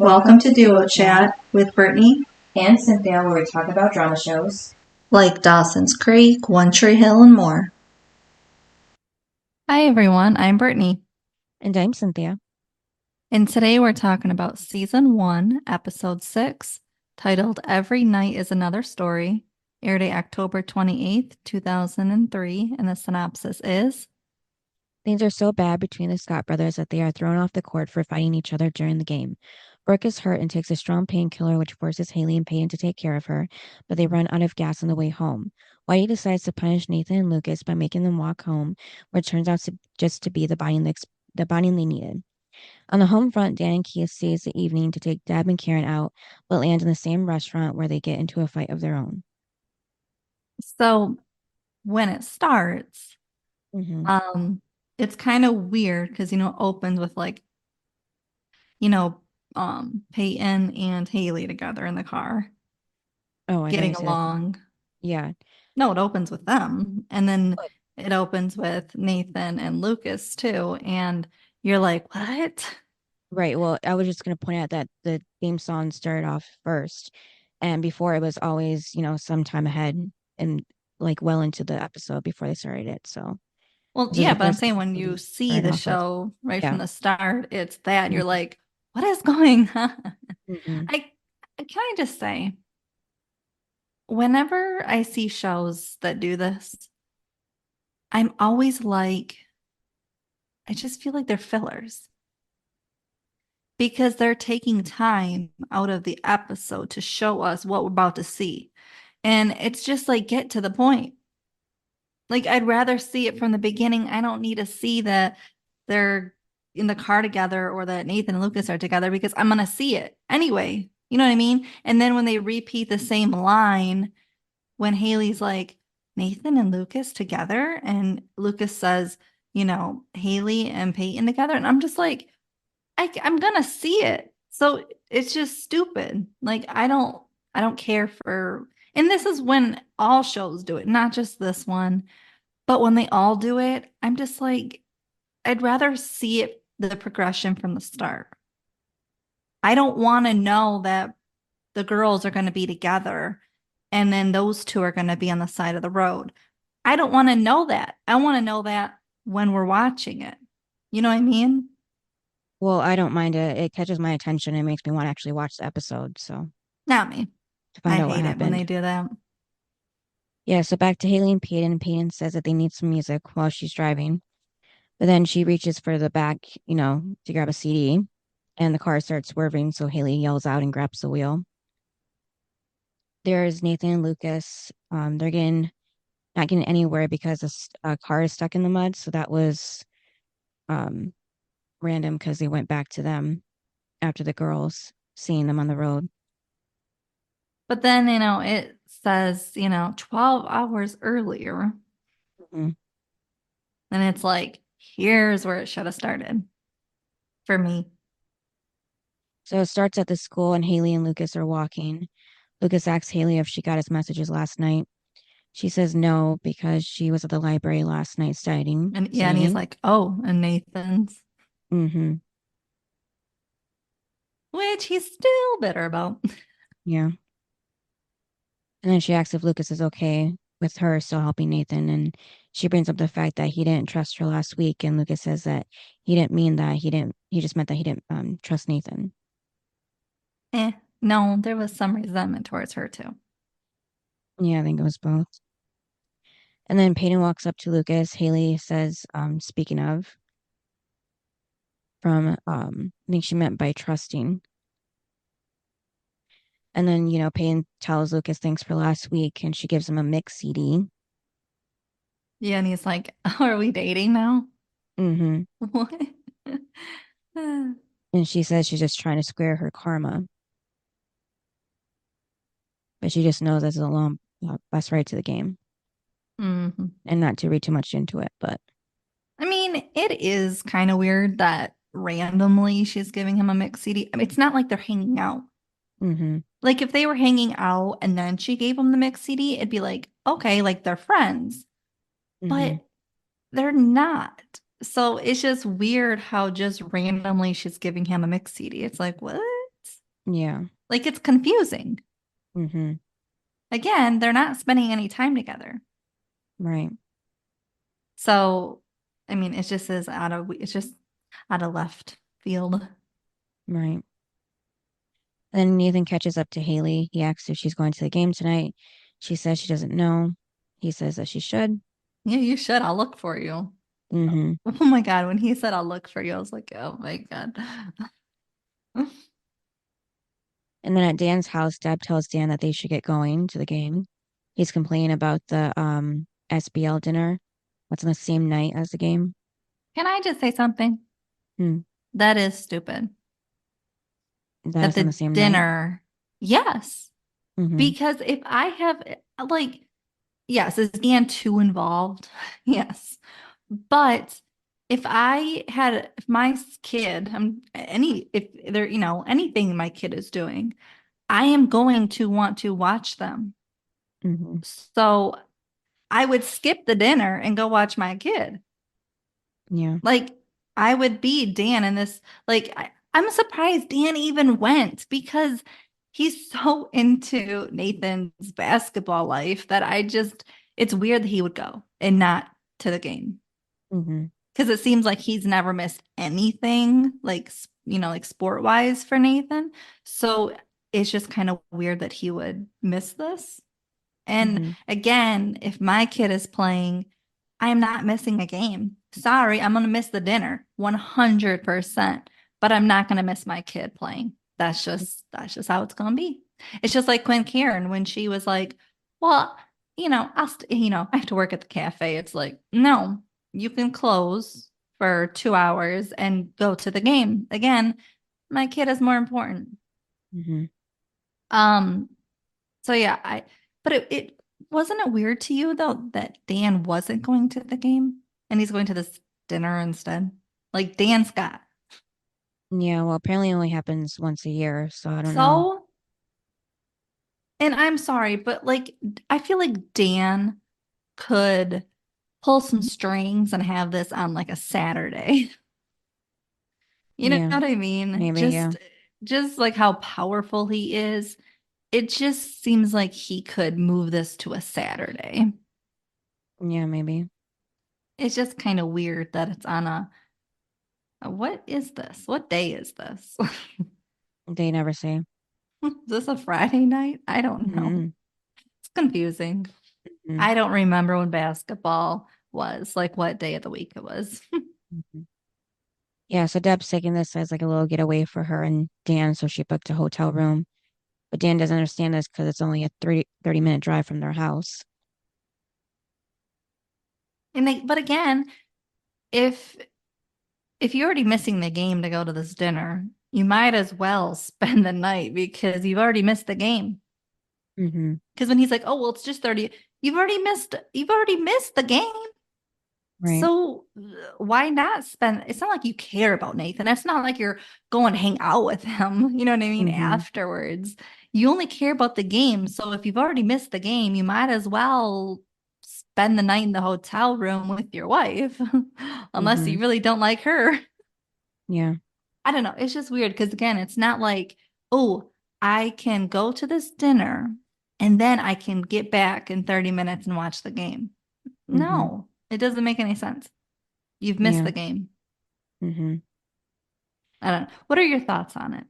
Welcome to Duo Chat with Brittany and Cynthia, where we talk about drama shows. like Dawson's Creek, One Tree Hill, and more. Hi everyone, I'm Brittany, And I'm Cynthia. and today we're talking about Season 1, Episode 6, titled Every Night is Another Story, aired October 28th, 2003, and the synopsis is: Things are so bad between the Scott brothers that they are thrown off the court for fighting each other during the game. Brooke is hurt and takes a strong painkiller, which forces Haley and Peyton to take care of her, but they run out of gas on the way home. Whitey decides to punish Nathan and Lucas by making them walk home, which turns out to be the bonding they needed. On the home front, Dan and Keith stays the evening to take Deb and Karen out, but land in the same restaurant where they get into a fight of their own. so when it starts, Mm-hmm. it's kind of weird because, it opens with you know, Peyton and Haley together in the car, Oh, I getting didn't see that. along. Yeah. No, it opens with them. And then it opens with Nathan and Lucas too. And you're like, what? Right. Well, I was just going to point out that the theme song started off first, and before it was always, some time ahead and like well into the episode before they started it. So Well, this is yeah, the but I'm first saying when episode you they see started the off with. show right Yeah. from the start, it's that you're Mhm. like, what is going on? Mhm. I can I just say, whenever I see shows that do this, I'm always like, I just feel like they're fillers because they're taking time out of the episode to show us what we're about to see. And it's just like, get to the point. Like, I'd rather see it from the beginning. I don't need to see that they're in the car together or that Nathan and Lucas are together because I'm going to see it anyway. You know what I mean? And then when they repeat the same line, when Haley's like, Nathan and Lucas together, and Lucas says, Haley and Peyton together. And I'm just like, I'm going to see it. So it's just stupid. Like, I don't care for, and this is when all shows do it, not just this one. But when they all do it, I'm just like, I'd rather see it, the progression from the start. I don't want to know that the girls are going to be together and then those two are going to be on the side of the road. I don't want to know that. I want to know that when we're watching it. You know what I mean? Well, I don't mind it. It catches my attention. It makes me want to actually watch the episode. So Not me. to I find out what hate it when they happened. do that. Yeah. So back to Haley and Peyton. Peyton says that they need some music while she's driving, but then she reaches for the back, to grab a CD, and the car starts swerving. So Haley yells out and grabs the wheel. There's Nathan and Lucas. They're not getting anywhere because a car is stuck in the mud. So that was um, random because they went back to them after the girls seeing them on the road. But then, it says, 12 hours earlier. Mhm. And it's like, here's where it should have started for me. So it starts at the school, and Haley and Lucas are walking. Lucas asks Haley if she got his messages last night. She says no because she was at the library last night studying. And yeah, and he's like, oh, and Nathan's, Mm-hmm. which he's still bitter about. Yeah. And then she asks if Lucas is okay with her still helping Nathan. And she brings up the fact that he didn't trust her last week. And Lucas says that he didn't mean that. He just meant that he didn't trust Nathan. No, there was some resentment towards her too. Yeah, I think it was both. And then Peyton walks up to Lucas. Haley says, speaking of, I think she meant by trusting. And then, Peyton tells Lucas thanks for last week, and she gives him a mix CD. Yeah, and he's like, are we dating now? Mm-hmm. What? And she says she's just trying to square her karma, but she just knows that's a long bus ride to the game, Mm-hmm. and not to read too much into it. But I mean, it is kind of weird that randomly she's giving him a mix CD. I mean, it's not like they're hanging out. mm-hmm. Like if they were hanging out and then she gave him the mix CD, it'd be like, okay, like they're friends, Mm-hmm. but they're not. So it's just weird how just randomly she's giving him a mix CD. It's like, what? Yeah. Like, it's confusing. Mm-hmm. Again, they're not spending any time together. Right. So, I mean, it's just out of left field. Right. Then Nathan catches up to Haley. He asks if she's going to the game tonight. She says she doesn't know. He says that she should. Yeah, you should. I'll look for you. Mm-hmm. Oh my God. When he said I'll look for you, I was like, oh my God. And then at Dan's house, Deb tells Dan that they should get going to the game. He's complaining about the SBL dinner. What's on the same night as the game? Can I just say something? Hmm. That is stupid. That That is on the the same night. dinner, yes. Mm-hmm. Because if I have, like, yes, is Dan too involved? Yes. But if my kid, if they're, anything my kid is doing, I am going to want to watch them. Mm-hmm. So I would skip the dinner and go watch my kid. Yeah. Like, I would be Dan in this. Like, I'm surprised Dan even went because he's so into Nathan's basketball life that it's weird that he would go and not to the game. Mm-hmm. Because it seems like he's never missed anything, like, like sport wise for Nathan. So it's just kind of weird that he would miss this. And Mm-hmm. again, if my kid is playing, I am not missing a game. Sorry, I'm going to miss the dinner 100%, but I'm not going to miss my kid playing. That's just how it's going to be. It's just like Quinn Karen when she was like, "Well, I have to work at the cafe." It's like, "No, you can close for 2 hours and go to the game." Again, my kid is more important. Mm-hmm. Um so yeah, but it wasn't it weird to you though that Dan wasn't going to the game and he's going to this dinner instead? Like Dan Scott. Yeah, well, apparently it only happens once a year, so I don't know. So, and I'm sorry, but like I feel like Dan could pull some strings and have this on like a Saturday. You know Yeah, what I mean? maybe, yeah. Just like how powerful he is. It just seems like he could move this to a Saturday. Yeah, maybe. It's just kind of weird that it's on what is this? What day is this? They never say. Is this a Friday night? I don't know. Mm-hmm. It's confusing. Mm-hmm. I don't remember when basketball was, like what day of the week it was. Mm-hmm. Yeah, so Deb's taking this as like a little getaway for her and Dan, so she booked a hotel room. But Dan doesn't understand this because it's only a 30-minute drive from their house. But again, if you're already missing the game to go to this dinner, you might as well spend the night because you've already missed the game. Mm-hmm. Because when he's like, "Oh, well, it's just 30," you've already missed the game. Right. So why not spend? It's not like you care about Nathan. It's not like you're going to hang out with him. You know what I mean? Mm-hmm. Afterwards, you only care about the game. So if you've already missed the game, you might as well spend the night in the hotel room with your wife, unless Mm-hmm. you really don't like her. Yeah. I don't know. It's just weird because again, it's not like, oh, I can go to this dinner and then I can get back in 30 minutes and watch the game. Mm-hmm. No, it doesn't make any sense. You've missed Yeah. the game. Mm-hmm. I don't know. What are your thoughts on it?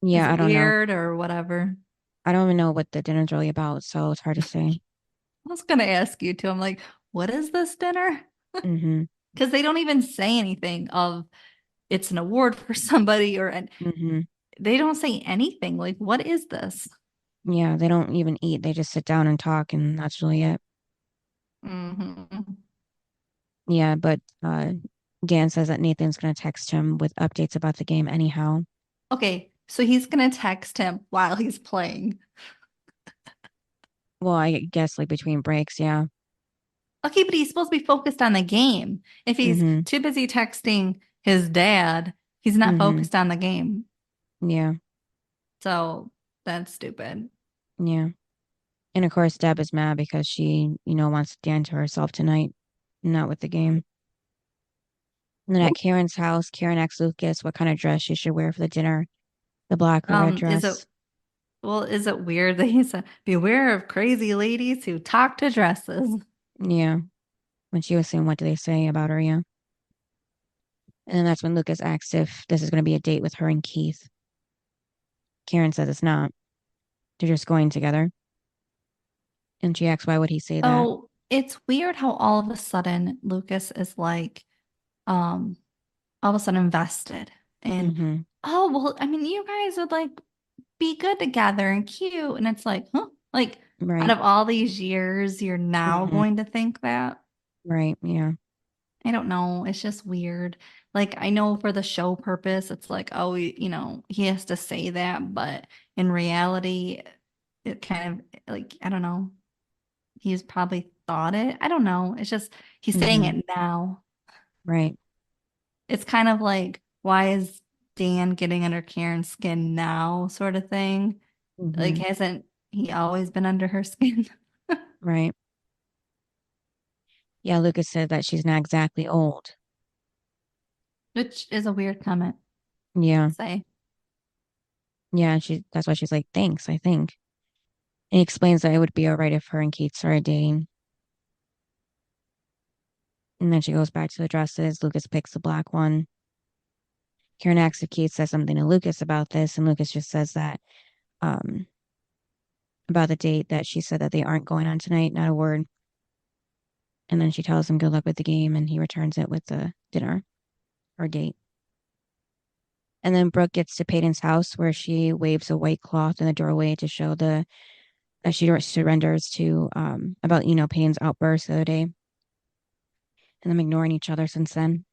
Is Yeah, I it don't know. weird or whatever? I don't even know what the dinner's really about, so it's hard to say. I was gonna ask you too. I'm like, what is this dinner? Mm-hmm. Because they don't even say anything of it's an award for somebody Mm-hmm. they don't say anything. Like, what is this? Yeah, they don't even eat. They just sit down and talk, and that's really it. Hmm. Yeah, but Dan says that Nathan's going to text him with updates about the game anyhow. Okay, so he's gonna text him while he's playing. Well, I guess like between breaks, yeah. Okay, but he's supposed to be focused on the game. If he's Mm-hmm. too busy texting his dad, he's not Mm-hmm. focused on the game. Yeah. So that's stupid. Yeah. And of course, Deb is mad because she, wants Dan to herself tonight, not with the game. And then at Karen's house, Karen asks Lucas what kind of dress she should wear for the dinner. The black or red dress. Is it weird that he said, beware of crazy ladies who talk to dresses? Yeah. When she was saying, what do they say about her? Yeah. And then that's when Lucas asks if this is going to be a date with her and Keith. Karen says it's not. They're just going together. And she asks, why would he say that? Oh, it's weird how all of a sudden Lucas is like, all of a sudden invested in, Mm-hmm. oh, well, I mean, you guys would like be good together and cute. And it's like, huh? Like, out Right. of all these years, you're now Mm-hmm. going to think that? Right. Yeah. I don't know. It's just weird. Like, I know for the show purpose, it's like, oh, he has to say that. But in reality, it kind of like, I don't know. He's probably thought it. I don't know. It's just, he's saying Mm-hmm. it now. Right. It's kind of like, why is Dan getting under Karen's skin now, sort of thing? Like, Mm-hmm. hasn't he always been under her skin? Right. Yeah, Lucas said that she's not exactly old. Which is a weird comment Yeah. to say. Yeah, that's why she's like, thanks, I think. And he explains that it would be all right if her and Keith started dating. And then she goes back to the dresses. Lucas picks the black one. Karen asks if Keith says something to Lucas about this, and Lucas just says that um about the date that she said that they aren't going on tonight, not a word. And then she tells him good luck with the game, and he returns it with the dinner or date. And then Brooke gets to Peyton's house where she waves a white cloth in the doorway to show that she surrenders to about Payne's outburst the other day, and them ignoring each other since then.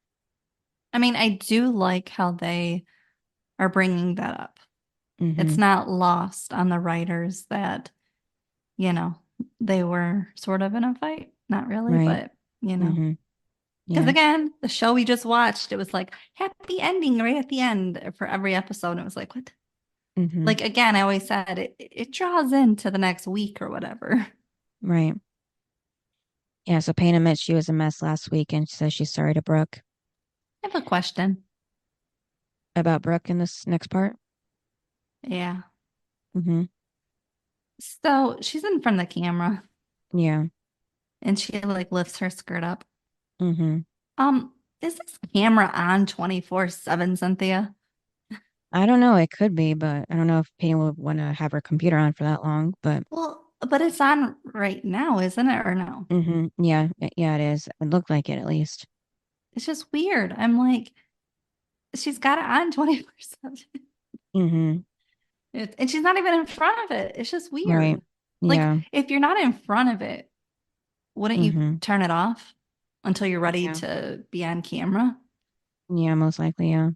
I mean, I do like how they are bringing that up. It's Mm-hmm. not lost on the writers that, you know, they were sort of in a fight. Not really, Right. but, you know. Mm-hmm. Because Yeah. again, the show we just watched, it was like happy ending right at the end for every episode. And it was like, what? Mm-hmm. Like, again, I always said it draws into the next week or whatever. Right. Yeah. So Payne admits she was a mess last week, and she says she's sorry to Brooke. I have a question. About Brooke in this next part. Yeah. Mm-hmm. So she's in front of the camera Yeah. and she like lifts her skirt up. Mm-hmm. Is this camera on 24/7, Cynthia? I don't know. It could be, but I don't know if Payne would want to have her computer on for that long. But Well, but it's on right now, isn't it? Or no? yeah, yeah, it is. It looked like it at least. It's just weird. I'm like, she's got it on 24/7. Mm-hmm. And she's not even in front of it. It's just Right. weird. Like, Yeah. if you're not in front of it, wouldn't you Mm-hmm. turn it off until you're ready Yeah. to be on camera? Yeah, most likely, yeah.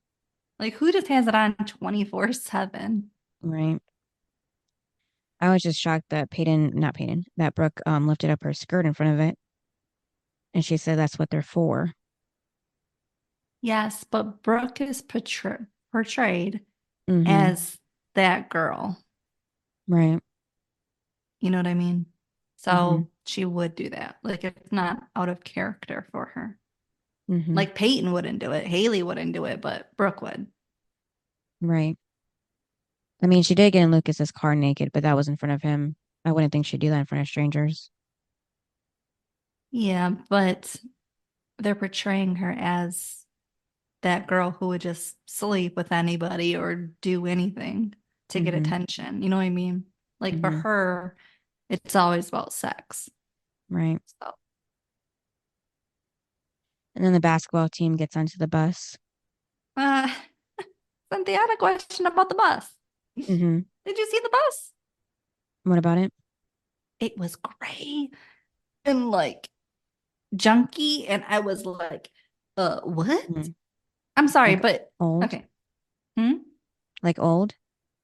Like, who just has it on 24/7? Right. I was just shocked that not Peyton, that Brooke lifted up her skirt in front of it, and she said that's what they're for. Yes, but Brooke is portrayed Mm-hmm. as that girl. Right. You know what I mean? Mm-hmm. So she would do that. Like, it's not out of character for her. Mm-hmm. Like, Peyton wouldn't do it. Haley wouldn't do it, but Brooke would. Right. I mean, she did get in Lucas's car naked, but that was in front of him. I wouldn't think she'd do that in front of strangers. Yeah, but they're portraying her as that girl who would just sleep with anybody or do anything to get Mm-hmm. attention. You know what I mean? Like, for Mm-hmm. her, it's always about sex. Right. So, And then the basketball team gets onto the bus. uh, Cynthia had a question about the bus. Mm-hmm. Did you see the bus? What about it? It was gray and like junky, and I was like, what? Mm-hmm. I'm sorry, Like but old? okay. Hmm? Like old?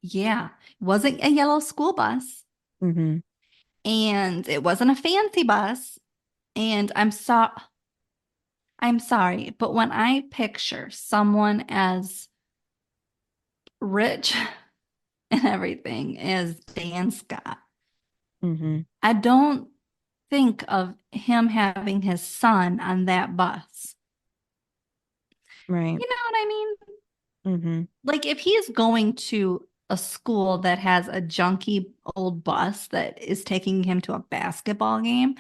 Yeah. It wasn't a yellow school bus, Mm-hmm. and it wasn't a fancy bus. And I'm sorry, but when I picture someone as rich and everything as Dan Scott, Mm-hmm. I don't think of him having his son on that bus. Right. You know what I mean? Mm-hmm. Like, if he is going to a school that has a junky old bus that is taking him to a basketball game,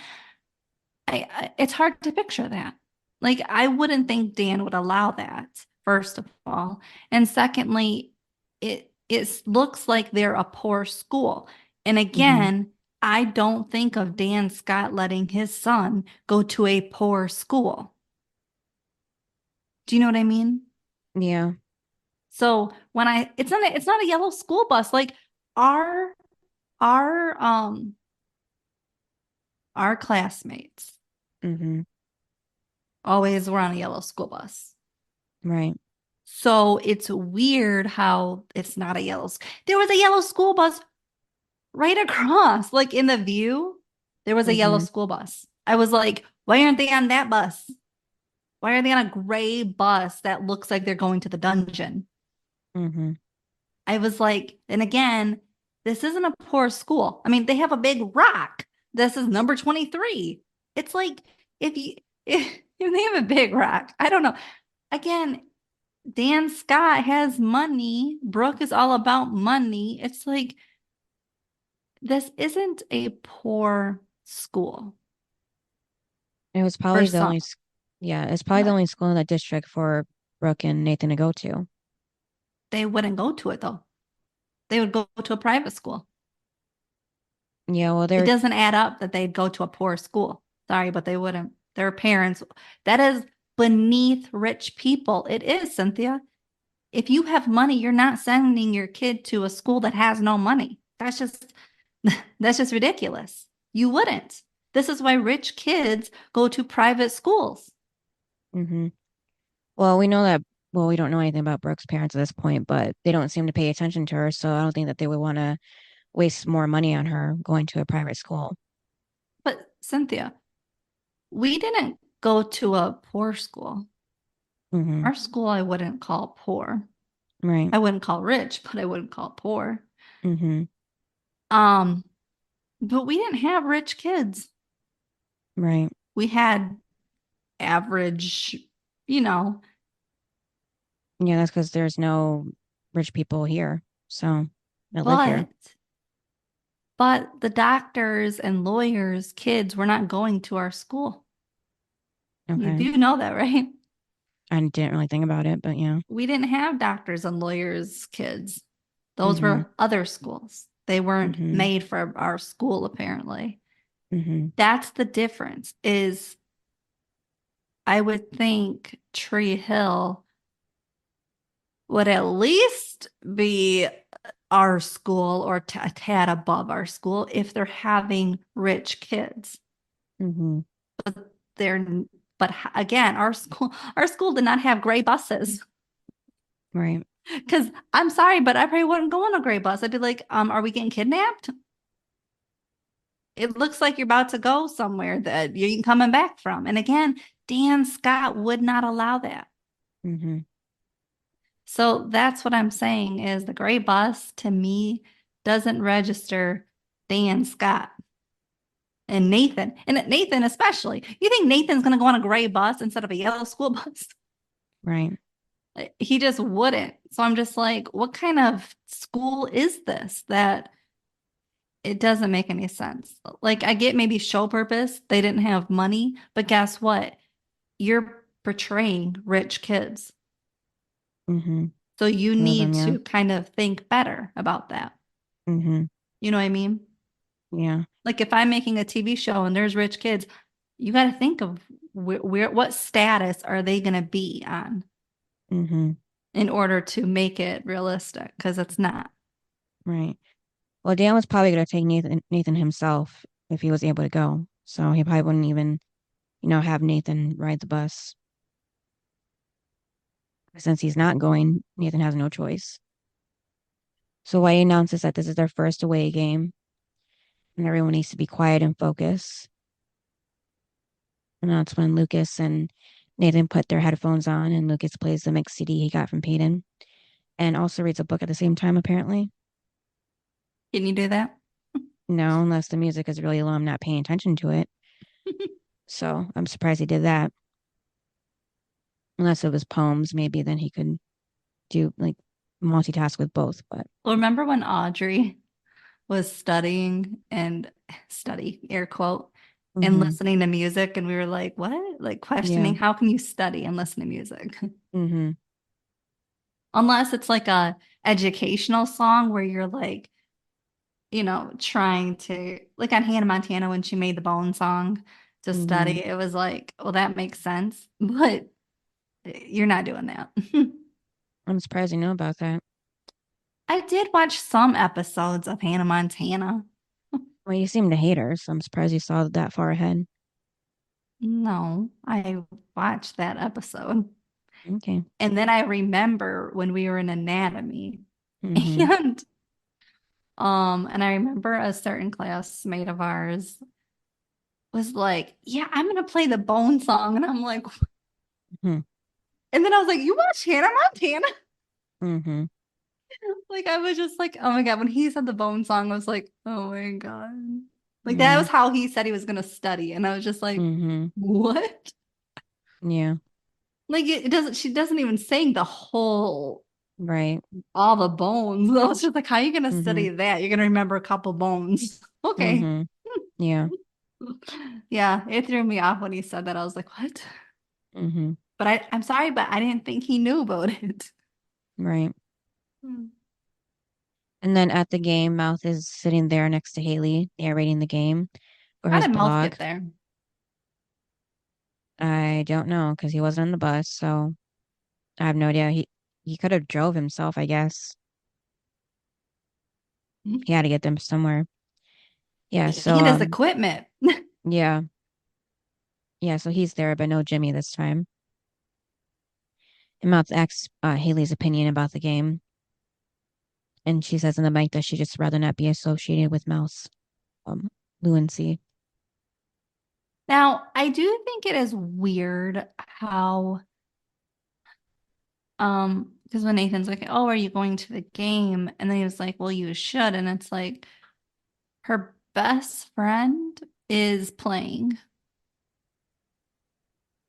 it's hard to picture that. Like, I wouldn't think Dan would allow that, first of all. And secondly, it looks like they're a poor school. And again, I don't think of Dan Scott letting his son go to a poor school. Do you know what I mean? Yeah. So when it's not a yellow school bus. Like our our um our classmates Mm-hmm. always were on a yellow school bus. Right. So it's weird how it's not a yellow. There was a yellow school bus right across, like in the view. There was a yellow Mm-hmm. school bus. I was like, why aren't they on that bus? Why are they on a gray bus that looks like they're going to the dungeon? Mm-hmm. I was like, and again, this isn't a poor school. I mean, they have a big rock. This is number 23. It's like if you if they have a big rock, I don't know. Again, Dan Scott has money. Brooke is all about money. It's like this isn't a poor school It was for probably the some. only, yeah, it's probably the What? only school in that district for Brooke and Nathan to go to. They wouldn't go to it though. They would go to a private school. Yeah, well, It they're, doesn't add up that they'd go to a poor school. Sorry, but they wouldn't. Their parents, that is beneath rich people. It is, Cynthia. If you have money, you're not sending your kid to a school that has no money. That's just ridiculous. You wouldn't. This is why rich kids go to private schools. mm-hmm. Well, we know that, well, we don't know anything about Brooke's parents at this point, but they don't seem to pay attention to her. So I don't think that they would want to waste more money on her going to a private school. But Cynthia, we didn't go to a poor school. Mm-hmm. Our school I wouldn't call poor. Right. I wouldn't call rich, but I wouldn't call poor. Mm-hmm. Um, but we didn't have rich kids. Right. We had average, you know, Yeah, that's because there's no rich people here. So that live here. but the doctors and lawyers' kids were not going to our school. You Okay. do know that, right? I didn't really think about it, but yeah. We didn't have doctors and lawyers' kids. Those Mm-hmm. were other schools. They weren't Mm-hmm. made for our school, apparently. Mm-hmm. That's the difference is I would think Tree Hill would at least be our school or a tad above our school if they're having rich kids. Mm-hmm. They're, but again, our school did not have gray buses. Right. Because I'm sorry, but I probably wouldn't go on a gray bus. I'd be like, are we getting kidnapped? It looks like you're about to go somewhere that you're coming back from. And again, Dan Scott would not allow that. Mm-hmm. So that's what I'm saying is the gray bus to me doesn't register Dan Scott and Nathan especially. You think Nathan's going to go on a gray bus instead of a yellow school bus? Right. He just wouldn't. So I'm just like, what kind of school is this that it doesn't make any sense? Like, I get maybe show purpose, they didn't have money, but guess what? You're portraying rich kids. Mm-hmm. So you Two of them, need yeah. to kind of think better about that. Mm-hmm. You know what I mean? Yeah. Like if I'm making a TV show and there's rich kids, you got to think of what status are they going to be on Mm-hmm. in order to make it realistic? Because it's not. Right. Well, Dan was probably going to take Nathan himself if he was able to go. So he probably wouldn't even, have Nathan ride the bus. Since he's not going, Nathan has no choice. So Whitey announces that this is their first away game and everyone needs to be quiet and focus. And that's when Lucas and Nathan put their headphones on and Lucas plays the mix CD he got from Peyton and also reads a book at the same time, apparently. Can you do that? No, unless the music is really low, I'm not paying attention to it. So I'm surprised he did that. Unless it was poems, maybe then he could do like multitask with both, but Well, remember when Audrey was studying and air quote, and mhm, listening to music, and we were like, what? Like questioning, yeah, how can you study and listen to music? mhm, Unless it's like a educational song where you're like, trying to, like on Hannah Montana when she made the Bone song to mhm. study, it was like, well, that makes sense, but you're not doing that. I'm surprised you know about that. I did watch some episodes of Hannah Montana. Well, you seem to hate her, so I'm surprised you saw that far ahead. No, I watched that episode. Okay. And then I remember when we were in anatomy Mhm, and and I remember a certain classmate of ours was like, "Yeah, I'm gonna play the Bone song." And I'm like, mhm, and then I was like, "You watch Hannah Montana?" mhm, Like I was just like, "Oh my God." When he said the Bone song, I was like, "Oh my God." Like that yeah, was how he said he was gonna study. And I was just like, mhm, "What?" yeah, Like it doesn't, she doesn't even sing the whole right, all the bones. I was just like, how are you gonna mhm, study that? You're gonna remember a couple bones. Okay. mhm, yeah, Yeah, it threw me off when he said that. I was like, what? mhm, But I'm sorry, but I didn't think he knew about it. right. Hmm. And then at the game, Mouth is sitting there next to Haley, narrating the game for How his did Mouth blog. get there? I don't know because he wasn't on the bus, so I have no idea. He could have drove himself, I guess. He had to get them somewhere. Yeah, so And his equipment. yeah. Yeah, so he's there, but no Jimmy this time. And Mouth asks Haley's opinion about the game, and she says in the mic that she just rather not be associated with Mouse fluency. Now, I do think it is weird how because when Nathan's like, "Oh, are you going to the game?" And then he was like, "Well, you should." And it's like her best friend is playing.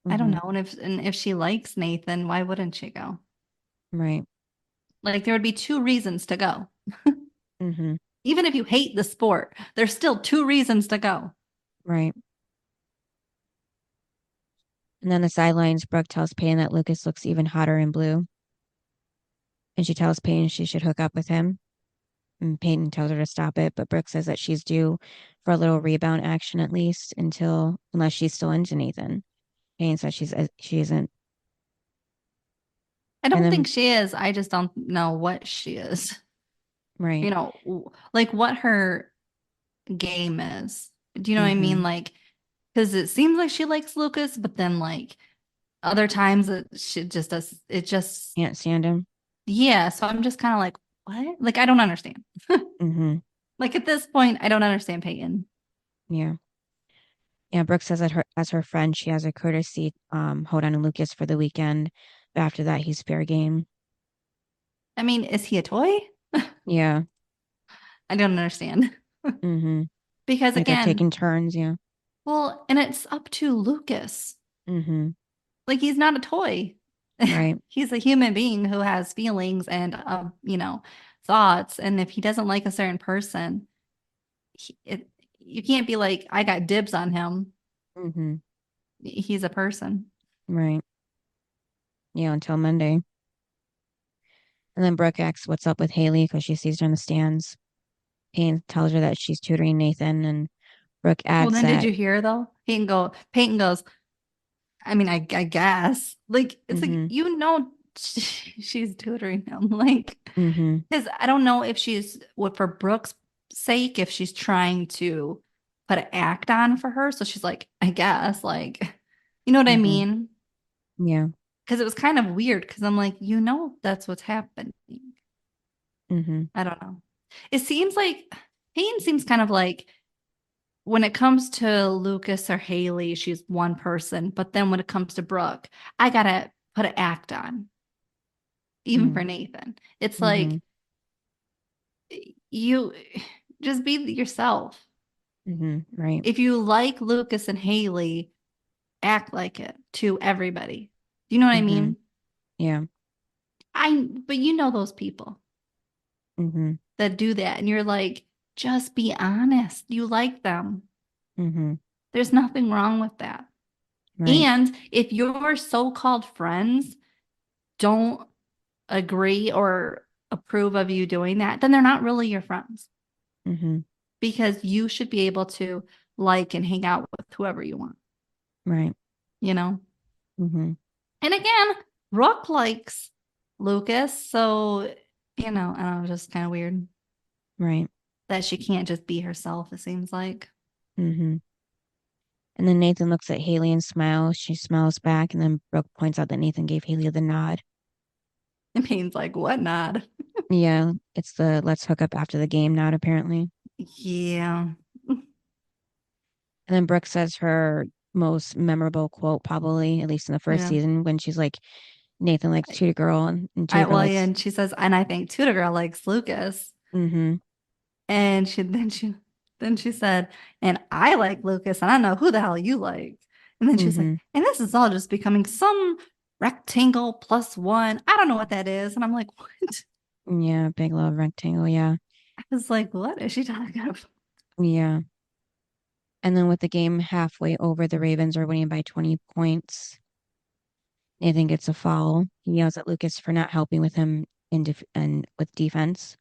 I don't Mm-hmm. know. And if she likes Nathan, why wouldn't she go? Right. Like there would be two reasons to go. Mm-hmm. Even if you hate the sport, there's still two reasons to go. Right. And then the sidelines, Brooke tells Payne that Lucas looks even hotter in blue. And she tells Payne she should hook up with him. And Peyton tells her to stop it, but Brooke says that she's due for a little rebound action at least unless she's still into Nathan. Payne says she isn't. I And don't think then she is. I just don't know what she is. right. Like what her game is. Do you know what I Mm-hmm. mean? Like, because it seems like she likes Lucas, but then like other times she just does it just Can't stand him. yeah. So I'm just kind of like, what? Like I don't understand. Mm-hmm. Like at this point, I don't understand Peyton. Yeah. Yeah, Brooke says that as her friend, she has a courtesy hold on to Lucas for the weekend. But after that, he's fair game. I mean, is he a toy? Yeah. I don't understand. Mm-hmm. Because Like they're again, taking turns. Yeah. well, and it's up to Lucas. Mm-hmm. Like he's not a toy. Right. He's a human being who has feelings and thoughts. And if he doesn't like a certain person, you can't be like, I got dibs on him. Mm-hmm. He's a person. Right. Yeah, until Monday. And then Brooke asks what's up with Haley because she sees her in the stands. Payne tells her that she's tutoring Nathan, and Brooke Well, adds then did that. you hear though? Peyton goes, I mean, I guess. Like, it's like, Mm-hmm. she's tutoring him. Like, Mm-hmm. because I don't know if she's what for Brooke's sake, if she's trying to put an act on for her. So she's like, I guess, like, you know what I Mm-hmm. mean? Yeah. Because it was kind of weird because I'm like, that's what's happening. Mm-hmm. I don't know. It seems like Payne seems kind of like when it comes to Lucas or Haley, she's one person. But then when it comes to Brooke, I gotta put an act on, even for Nathan. It's Mm-hmm. like you just be yourself. Mm-hmm. Right. If you like Lucas and Haley, act like it to everybody. Do you know what I Mm-hmm. mean? Yeah. But you know those people Mm-hmm. that do that, and you're like, just be honest. You like them. Mm-hmm. There's nothing wrong with that. Right. And if your so-called friends don't agree or approve of you doing that, then they're not really your friends Mm-hmm. because you should be able to like and hang out with whoever you want, Right. you know? Mm-hmm. And again, Brooke likes Lucas. So, I don't know, just kind of weird Right. that she can't just be herself, it seems like. Mm-hmm. And then Nathan looks at Haley and smiles. She smiles back, and then Brooke points out that Nathan gave Haley the nod. And Payne's like, what nod? Yeah, it's the let's hook up after the game nod, apparently. Yeah. And then Brooke says her most memorable quote, probably, at least in the first Yeah. season, when she's like, Nathan likes Cheetah Girl, and Cheetah Girl Well, likes. yeah, and she says, and I think Tuda Girl likes Lucas. Mm-hmm. And then she said, and I like Lucas, and I know who the hell you like. And then she's like, Mm-hmm. and this is all just becoming some rectangle plus one. I don't know what that is. And I'm like, what? Yeah, big love rectangle. Yeah. I was like, what is she talking about? Yeah. And then with the game halfway over, the Ravens are winning by 20 points. Nathan gets a foul. He yells at Lucas for not helping with him and with defense.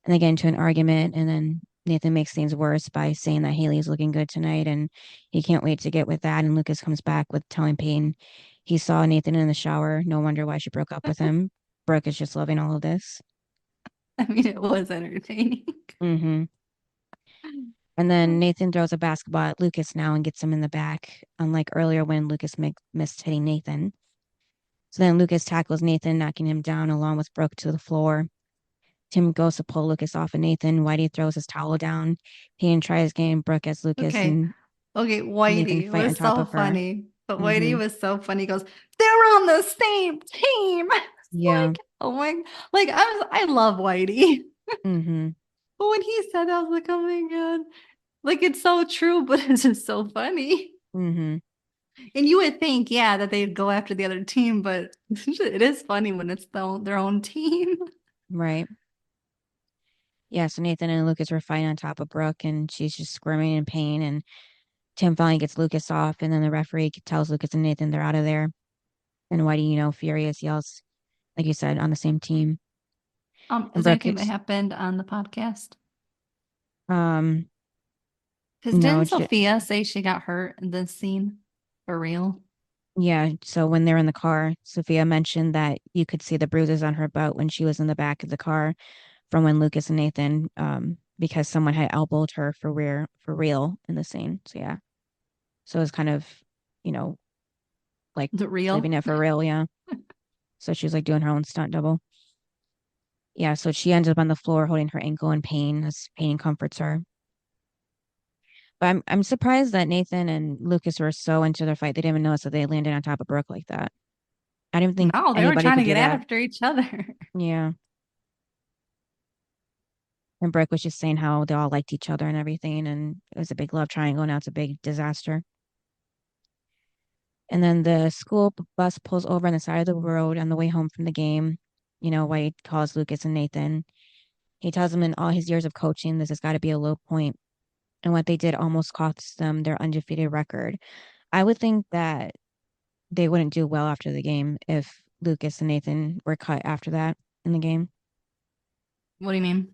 And they get into an argument, and then Nathan makes things worse by saying that Haley's looking good tonight, and he can't wait to get with that. And Lucas comes back with telling Peyton he saw Nathan in the shower. No wonder why she broke up with him. Brooke is just loving all of this. I mean, it was entertaining. Mm-hmm. And then Nathan throws a basketball at Lucas now and gets him in the back, unlike earlier when Lucas missed hitting Nathan. So then Lucas tackles Nathan, knocking him down along with Brooke to the floor. Tim goes to pull Lucas off of Nathan. Whitey throws his towel down. Payne tries getting Brooke as Lucas Okay. and Okay. Nathan Whitey fight on was top so of her. funny. But Whitey Mm-hmm. was so funny. He goes, they're on the same team. Yeah. Like, oh my, like I love Whitey. Mm-hmm. But when he said that, I was like, oh my God. Like it's so true, but it's just so funny. Mm-hmm. And you would think, yeah, that they'd go after the other team, but it is funny when it's their own team. Right. Yeah, so Nathan and Lucas were fighting on top of Brooke, and she's just squirming in pain. And Tim finally gets Lucas off, and then the referee tells Lucas and Nathan they're out of there. And Whitey, furious, yells, like you said, on the same team. And Is there Brooke anything that gets, happened on the podcast? um, Because no, didn't Sophia say she got hurt in this scene for real? yeah. So when they're in the car, Sophia mentioned that you could see the bruises on her butt when she was in the back of the car from when Lucas and Nathan, because someone had elbowed her for real in the scene. So yeah. So it was kind of, you know, like The leaving real? it for real, yeah. So she was like doing her own stunt double. Yeah, so she ends up on the floor holding her ankle in pain as pain comforts her. But I'm surprised that Nathan and Lucas were so into their fight they didn't even notice that they landed on top of Brooke like that. I didn't think No, they were anybody trying could to do get that. after each other. Yeah. And Brooke was just saying how they all liked each other and everything, and it was a big love triangle, and now it's a big disaster. And then the school bus pulls over on the side of the road on the way home from the game. White calls Lucas and Nathan. He tells them in all his years of coaching, this has got to be a low point. And what they did almost cost them their undefeated record. I would think that they wouldn't do well after the game if Lucas and Nathan were cut after that in the game. What do you mean?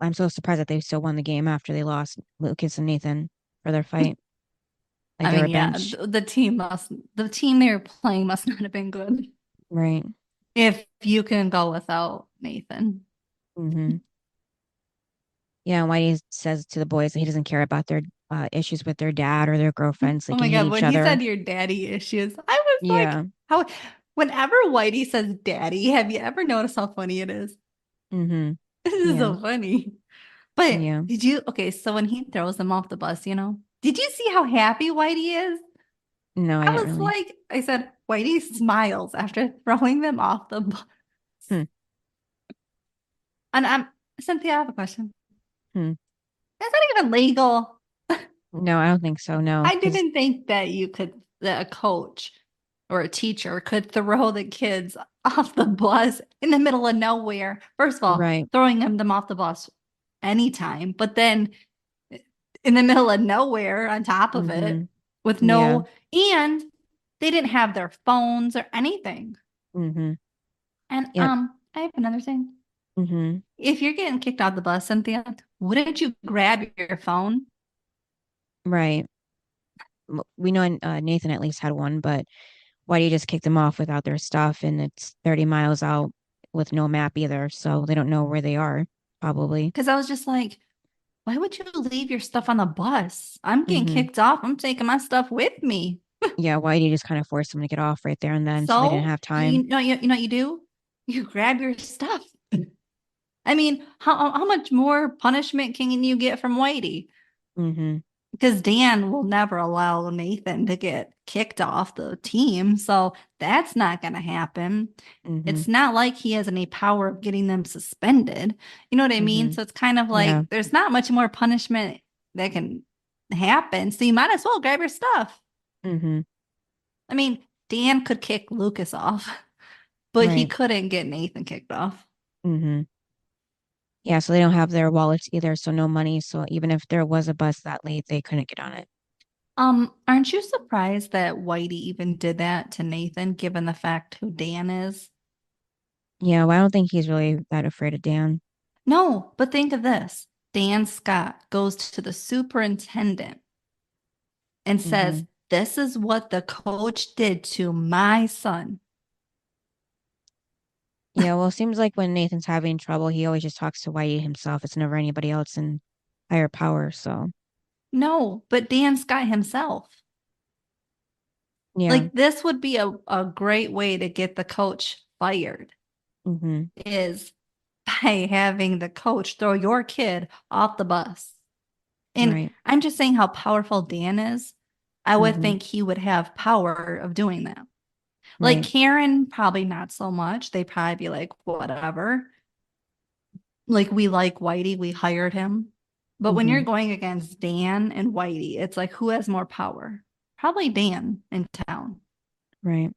I'm so surprised that they still won the game after they lost Lucas and Nathan for their fight. Like I they mean, were yeah, bench. the team they were playing must not have been good. Right. If you can go without Nathan. Mm-hmm. Yeah, and Whitey says to the boys that he doesn't care about their issues with their dad or their girlfriends. They Oh can my hate God, each when he other. said your daddy issues, I was like, Yeah. how whenever Whitey says daddy, have you ever noticed how funny it is? Mm-hmm. This is Yeah. so funny. But Yeah. okay, so when he throws them off the bus, did you see how happy Whitey is? No, I I didn't was really. like, I said, Whitey smiles after throwing them off the bus. Hmm. And Cynthia, I have a question. Hmm. Is that even legal? No, I don't think so. No, I because didn't think that you could, that a coach or a teacher could throw the kids off the bus in the middle of nowhere. First of all, Right. throwing them off the bus anytime, but then in the middle of nowhere on top of it with Yeah. and they didn't have their phones or anything. Mm-hmm. And Yep. I have another thing. Mm-hmm. If you're getting kicked off the bus, Cynthia, wouldn't you grab your phone? Right. We know Nathan at least had one, but why do you just kick them off without their stuff? And it's 30 miles out with no map either, so they don't know where they are, probably. Because I was just like, why would you leave your stuff on the bus? I'm getting Mm-hmm. kicked off. I'm taking my stuff with me. Yeah, why do you just kind of force them to get off right there and then so they didn't So have you time? know you know what you do? You grab your stuff. I mean, how much more punishment can you get from Whitey? Mm-hmm. Because Dan will never allow Nathan to get kicked off the team. So that's not going to happen. Mm-hmm. It's not like he has any power of getting them suspended. You know what I mean? Mm-hmm. So it's kind of Yeah. like there's not much more punishment that can happen. So you might as well grab your stuff. Mm-hmm. I mean, Dan could kick Lucas off, but he Right. couldn't get Nathan kicked off. Mm-hmm. Yeah, so they don't have their wallets either, so no money. So even if there was a bus that late, they couldn't get on it. Aren't you surprised that Whitey even did that to Nathan, given the fact who Dan is? Yeah, well, I don't think he's really that afraid of Dan. No, but think of this. Dan Scott goes to the superintendent and Mm-hmm. says, "This is what the coach did to my son." Yeah, well, it seems like when Nathan's having trouble, he always just talks to Whitey himself. It's never anybody else in higher power. So, No, but Dan Scott himself. yeah. Like, this would be a great way to get the coach fired, Mm-hmm. is by having the coach throw your kid off the bus. And Right. I'm just saying how powerful Dan is. I would Mm-hmm. think he would have power of doing that. Like Right. Karen, probably not so much. They'd probably be like, whatever. Like, we like Whitey, we hired him. But when Mm-hmm. you're going against Dan and Whitey, it's like, who has more power? Probably Dan in town. Right.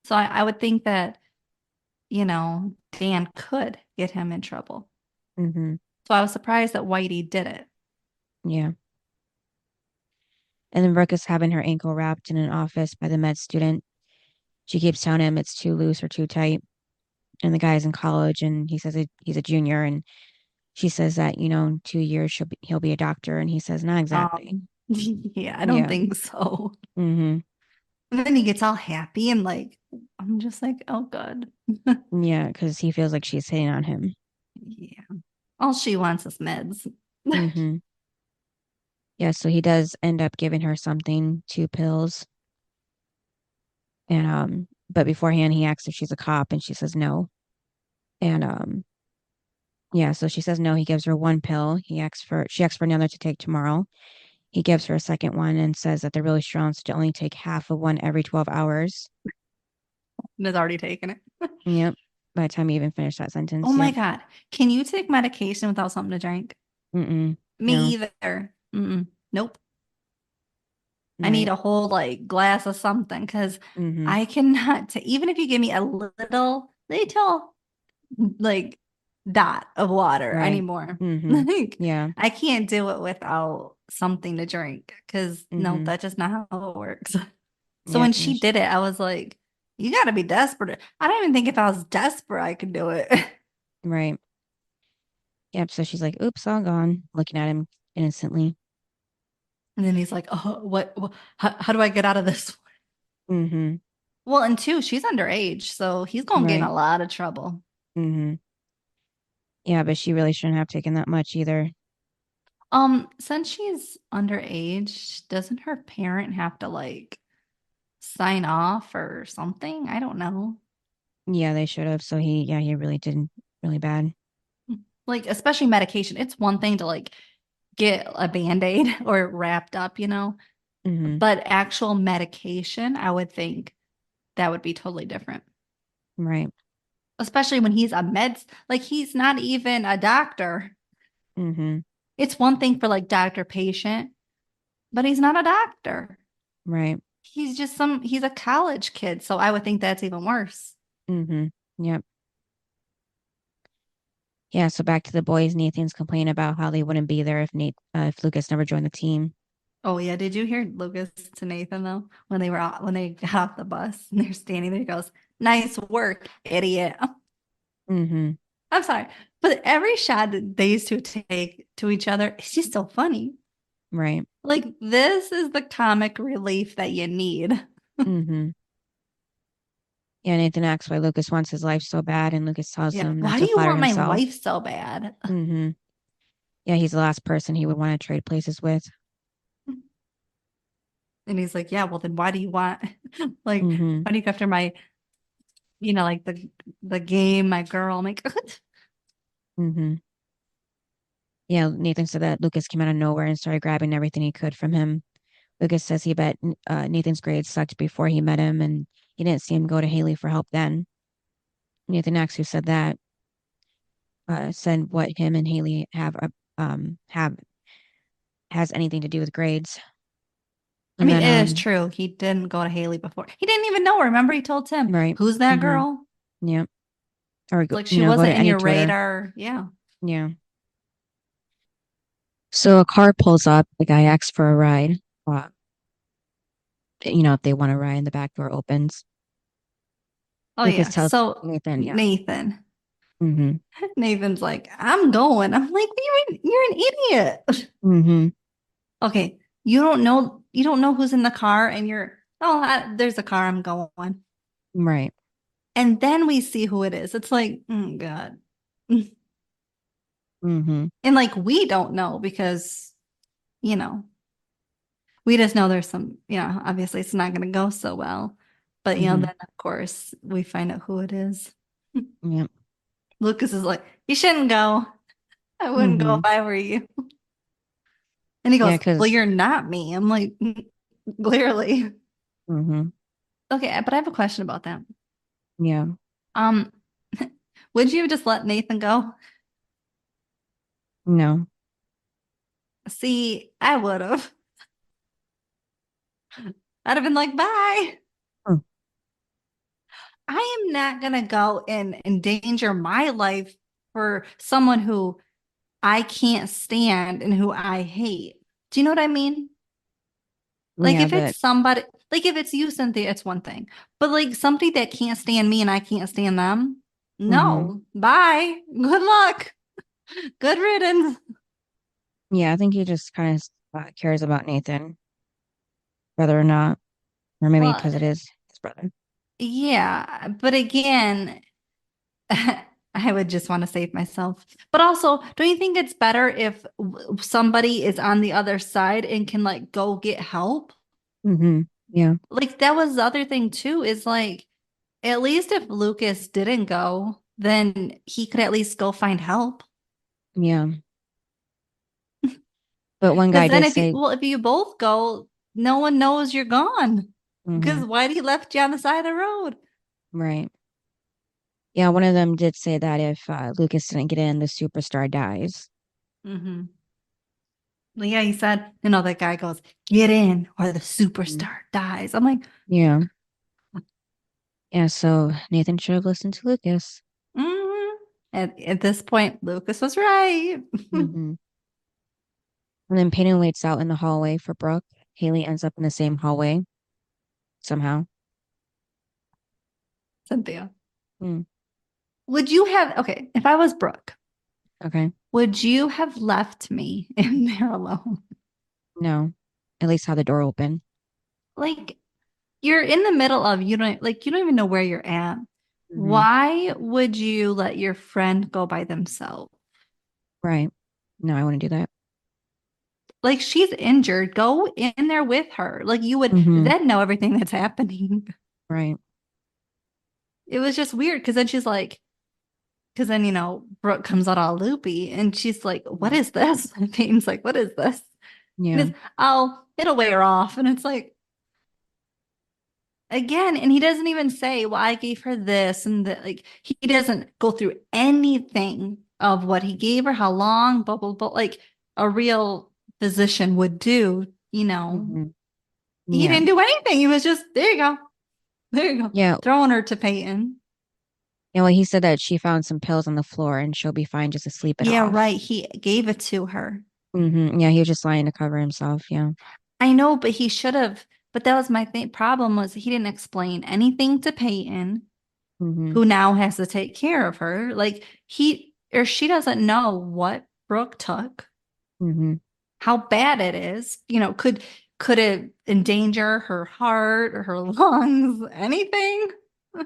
So I would think that, Dan could get him in trouble. Mm-hmm. So I was surprised that Whitey did it. Yeah. And then Brooke is having her ankle wrapped in an office by the med student. She keeps telling him it's too loose or too tight. And the guy's in college and he says he's a junior. And she says that, in 2 years he'll be a doctor. And he says, not exactly. Yeah, I don't Yeah. think so. Mm-hmm. And then he gets all happy and like, I'm just like, oh, good. Yeah, because he feels like she's hitting on him. Yeah. All she wants is meds. Mm-hmm. Yeah, so he does end up giving her something, 2 pills. And but beforehand he asks if she's a cop and she says no. And yeah, so she says no. He gives her 1 pill. She asks for another to take tomorrow. He gives her a second one and says that they're really strong, so to only take half of one every 12 hours. And has already taken it. Yep. By the time he even finished that Oh sentence. my Yep. God. Can you take medication without something to drink? Mm-mm. Me No. either. Mm-mm. Nope. I need Right. a whole like glass of something because Mm-hmm. I cannot even if you give me a little like dot of water Right. anymore. Mm-hmm. Like Yeah. I can't do it without something to drink because no, Mm-hmm. that's just not how it works. So when Yep. she did it, I was like, you got to be desperate. I don't even think if I was desperate, I could do it. Right. Yep. So she's like, oops, all gone, looking at him innocently. And then he's like, oh, what how do I get out of this? Mm-hmm. Well, and two, she's underage, so he's gonna get in Right. a lot of trouble. Mm-hmm. Yeah, but she really shouldn't have taken that much either. Since she's underage, doesn't her parent have to like sign off or something? I don't know. Yeah, they should have. So he really did really bad. Like, especially medication. It's one thing to like get a band-aid or wrapped up, Mm-hmm. but actual medication, I would think that would be totally different. Right. Especially when he's a like he's not even a doctor. Mm-hmm. It's one thing for like doctor patient, but he's not a doctor. Right. he's a college kid, so I would think that's even worse. Mm-hmm. Yep. Yeah, so back to the boys. Nathan's complaining about how they wouldn't be there if Lucas never joined the team. Oh yeah, did you hear Lucas to Nathan though when they got off the bus and they're standing there? He goes, "Nice work, idiot." Mm-hmm. I'm sorry, but every shot that they used to take to each other, it's just so funny. Right. Like this is the comic relief that you need. Mm-hmm. Yeah, Nathan asks why Lucas wants his life so bad, and Lucas tells Yeah, him not why do to you flatter want my himself. life so bad? Mm-hmm. Yeah, he's the last person he would want to trade places with. And he's like, "Yeah, well then why do you want like Mm-hmm. why do you go after my like the game, my girl?" I'm like, Mm-hmm. Yeah, Nathan said that Lucas came out of nowhere and started grabbing everything he could from him. Lucas says he bet Nathan's grades sucked before he met him, and he didn't see him go to Haley for help then. Nathan asks who said that, said what him and Haley have has anything to do with grades. I And mean, then it is true. He didn't go to Haley before. He didn't even know her. Remember, he told Tim, right. "Who's that Mm-hmm. girl?" Yeah. Or Like she go to wasn't in any your Twitter. radar. Yeah. Yeah. So a car pulls up. The guy asks for a ride. Uh, if they want a ride, the back door opens. Oh Lucas yeah. tells So Nathan, yeah. Nathan, Mm-hmm. Nathan's like, "I'm going." I'm like, You're an idiot." Mm-hmm. Okay, you don't know who's in the car, and there's a car. I'm going. Right. And then we see who it is. It's like, oh God. Mm-hmm. And like we don't know because you know we just know there's some, obviously it's not going to go so well. But, Mm-hmm. then of course we find out who it is. Yeah. Lucas is like, you shouldn't go. I wouldn't go Mm-hmm. if I were you. And he Yeah, goes, well, because you're not me. I'm like, clearly. mm-hmm. Okay, but I have a question about that. Yeah. Um, would you have just let Nathan go? No. See, I would have. I'd have been like, bye. Hmm. I am not gonna go and endanger my life for someone who I can't stand and who I hate. Do you know what I mean? Like Yeah, if but it's somebody, like if it's you, Cynthia, it's one thing. But like somebody that can't stand me and I can't stand them, mm-hmm. no. Bye. Good luck. Good riddance. Yeah, I think he just kind of cares about Nathan, whether or not, or maybe Well, because it is his brother. yeah, but again, I would just want to save myself. But also, don't you think it's better if somebody is on the other side and can like go get help? Mm-hmm. Yeah. Like that was the other thing too, is like at least if Lucas didn't go, then he could at least go find help. Yeah. But one Because guy then did say, if you both go, no one knows you're gone. mm-hmm. Because Whitey left you on the side of the road. Right. Yeah, one of them did say that if Lucas didn't get in, the superstar dies. Mm-hmm. Well, yeah, he said, that guy goes, get in or the Mhm. superstar dies. I'm like, Yeah. Yeah, so Nathan should have listened to Lucas. mm-hmm. At this point, Lucas was right. Mm-hmm. And then Peyton waits out in the hallway for Brooke. Haley ends up in the same hallway somehow. Cynthia. Mm, Okay, if I was Brooke, okay. would you have left me in there alone? No. At least have the door open. Like, you're in the middle of, you don't even know where you're at. Mm-hmm. Why would you let your friend go by themselves? Right. No, I wouldn't do that. Like, she's injured. Go in there with her. Like, you would Mm-hmm. then know everything that's happening. Right. It was just weird because then she's like, because then, Brooke comes out all loopy and she's like, what Mhm. is this? And Peyton's like, what is this? And Yeah. it's, oh, it'll wear off. And it's like, again, and he doesn't even say, well, I gave her this and that. Like, he doesn't go through anything of what he gave her, how long, blah, blah, blah, like a real physician would do. Mm-hmm. he Yeah. didn't do anything. He was just, there you go. There you go. Yeah. Throwing her to Peyton. Yeah, well, he said that she found some pills on the floor and she'll be fine just to sleep it Yeah, off. right. He gave it to her. Yeah, he was just lying to cover himself. Yeah. I know, but he should have. But that was my problem was he didn't explain anything to Peyton, hmm who now has to take care of her. Like he or she doesn't know what Brooke took, hmm how bad it is. Could it endanger her heart or her lungs? Anything?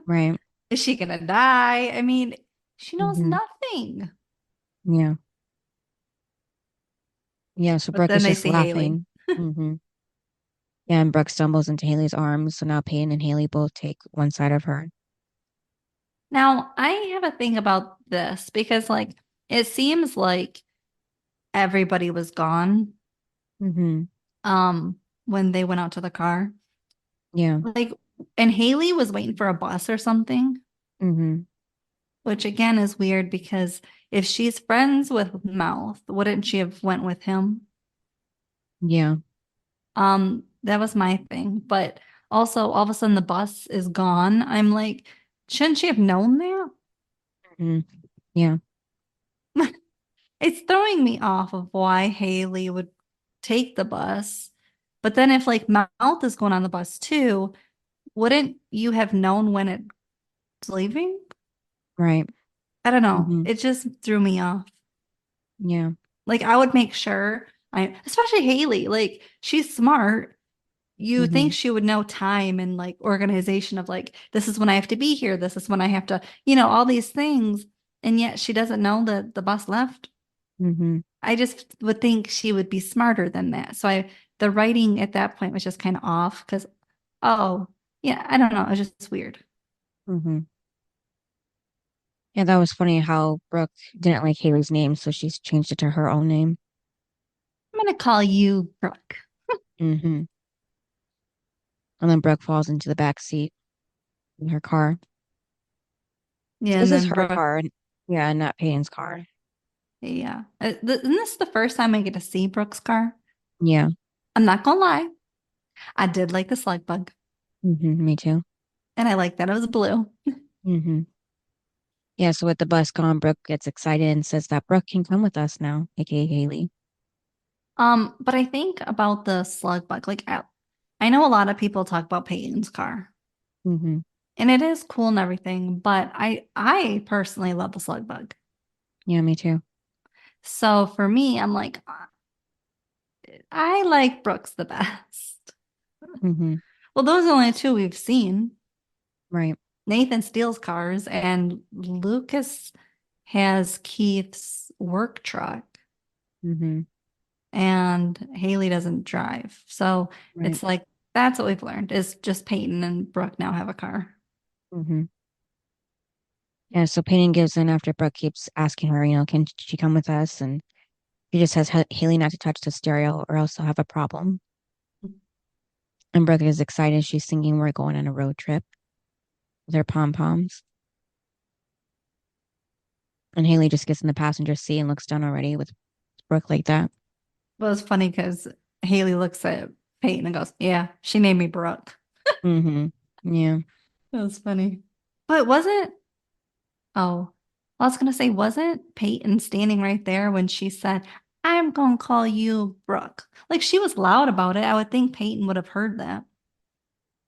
Right. Is she gonna die? I mean, she knows hmm nothing. Yeah. Yeah. So But Brooke then is they just see Haley. laughing. Yeah, and Brooke stumbles into Haley's arms. So now Peyton and Haley both take one side of her. Now, I have a thing about this because, like, it seems like everybody was gone hmm um when they went out to the car. Yeah. Like, and Haley was waiting for a bus or something, hmm which again is weird because if she's friends with Mouth, wouldn't she have went with him? Yeah. That was my thing. But also all of a sudden the bus is gone. I'm like, shouldn't she have known that? hmm Yeah. It's throwing me off of why Haley would take the bus. But then if like Mouth is going on the bus too, wouldn't you have known when it's leaving? Right. I don't know. hmm It just threw me off. Yeah. Like I would make sure especially Haley, like she's smart. You think hmm she would know time and like organization of like, this is when I have to be here. This is when I have to, all these things. And yet she doesn't know that the bus left. hmm I just would think she would be smarter than that. The writing at that point was just kind of off because, oh, yeah, I don't know. It was just weird. hmm Yeah, that was funny how Brooke didn't like Haley's name, so she's changed it to her own name. I'm going to call you Brooke. hmm And then Brooke falls into the back seat in her car. So Yeah. this And is then her Brooke, car, yeah, not Peyton's car. yeah. Isn't this the first time I get to see Brooke's car? Yeah. I'm not going to lie. I did like the slug bug Me too. and I like that it was blue. hmm Yeah, so with the bus gone, Brooke gets excited and says that Brooke can come with us now, aka Haley. But I think about the slug bug. Like I know a lot of people talk about Peyton's car, hmm and it is cool and everything, but I personally love the slug bug. Yeah, me too. So for me, I'm like, I like Brooks the best. hmm Well, those are the only two we've seen. Right. Nathan steals cars, and Lucas has Keith's work truck, hmm and Haley doesn't drive. So Right. it's like that's what we've learned is just Peyton and Brooke now have a car. hmm Yeah, so Peyton gives in after Brooke keeps asking her, can she come with us? And she just says Haley not to touch the stereo or else they'll have a problem. And Brooke is excited. She's thinking we're going on a road trip with her pom-poms. And Haley just gets in the passenger seat and looks done already with Brooke like that. Well, it's funny because Haley looks at Peyton and goes, "Yeah, she named me Brooke." hmm Yeah. That was funny. But wasn't, oh, I was gonna say, wasn't Peyton standing right there when she said, "I'm gonna call you Brooke"? Like she was loud about it. I would think Peyton would have heard that.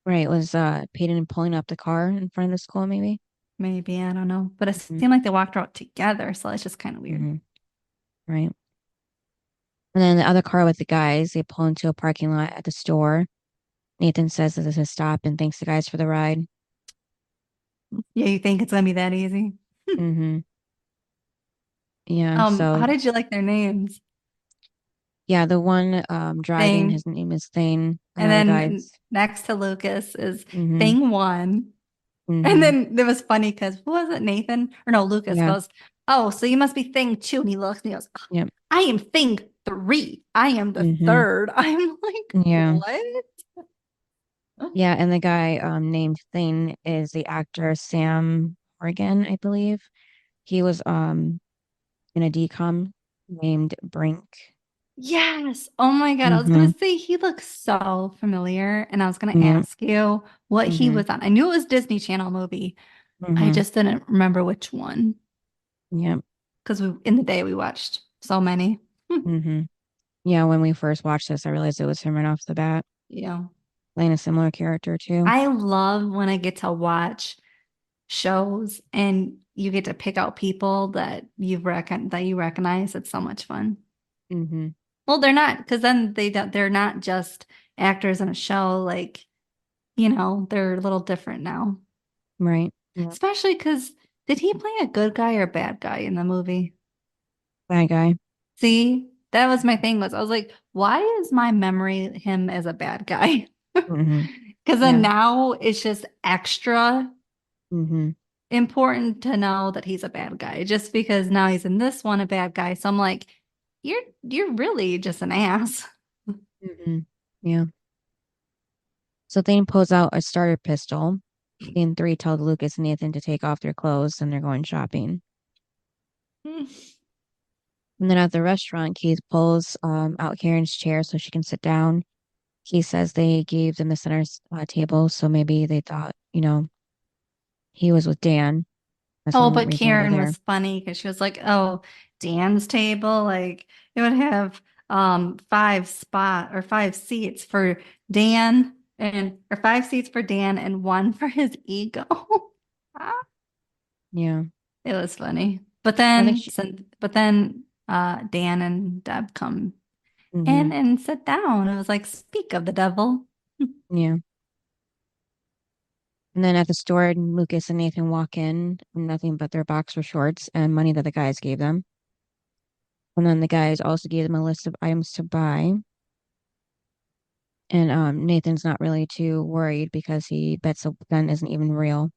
Right. Was Peyton pulling up the car in front of the school, maybe? Maybe, I don't know. But it hmm seemed like they walked out together, so it's just kind of weird. hmm Right. And then the other car with the guys, they pull into a parking lot at the store. Nathan says that this is a stop and thanks the guys for the ride. Yeah, you think it's gonna be that easy? hmm Yeah. How So did you like their names? yeah, the one driving, Thing. his name is Thane, and And the other then guys. next to Lucas is hmm Thing One. And hmm then it was funny because who was it? Nathan or no, Lucas Yeah. goes, "Oh, so you must be thing two." And he looks and he goes, "Oh, Yep. I am thing three. I am the hmm third." I'm like, Yeah. what? Yeah, and the guy named Thane is the actor Sam Morgan, I believe. He was in a decom named Brink. Yes. Oh my God. I was Mm-hmm. gonna say he looks so familiar, and I was gonna Yeah. ask you what he Mm-hmm. was on. I knew it was Disney Channel movie. I Mm-hmm. just didn't remember which one Yeah. because we in the day we watched so many. Mm-hmm. Yeah, when we first watched this, I realized it was him right off the bat, Yeah. playing a similar character too. I love when I get to watch shows and you get to pick out people that you recognize. It's so much fun. Mm-hmm. Well, they're not because then they're not just actors in a show. Like, they're a little different now. Right. Yeah. Especially because did he play a good guy or bad guy in the movie? Bad guy. See, that was my thing was I was like, why is my memory him as a bad guy? Mm-hmm. Because then Yeah. now it's just extra Mm-hmm. important to know that he's a bad guy just because now he's in this one a bad guy. So I'm like, you're really just an ass. Mm-hmm. Yeah. So Thane pulls out a starter pistol. Scene 3 tells Lucas and Nathan to take off their clothes and they're going shopping. And then at the restaurant, Keith pulls out Karen's chair so she can sit down. He says they gave them the center table, so maybe they thought, he was with Dan. That's Oh, one but reason why they're Karen there. was funny because she was like, "Oh, Dan's table, like it would have five seats for Dan or five seats for Dan and one for his ego." Ah, Yeah. it was funny. But I think then she, Dan and Deb come hmm in and sit down. It was like, "Speak of the devil." yeah. And then at the store, Lucas and Nathan walk in, with nothing but their boxer shorts and money that the guys gave them. And then the guys also gave them a list of items to buy. And Nathan's not really too worried because he bets the gun isn't even real.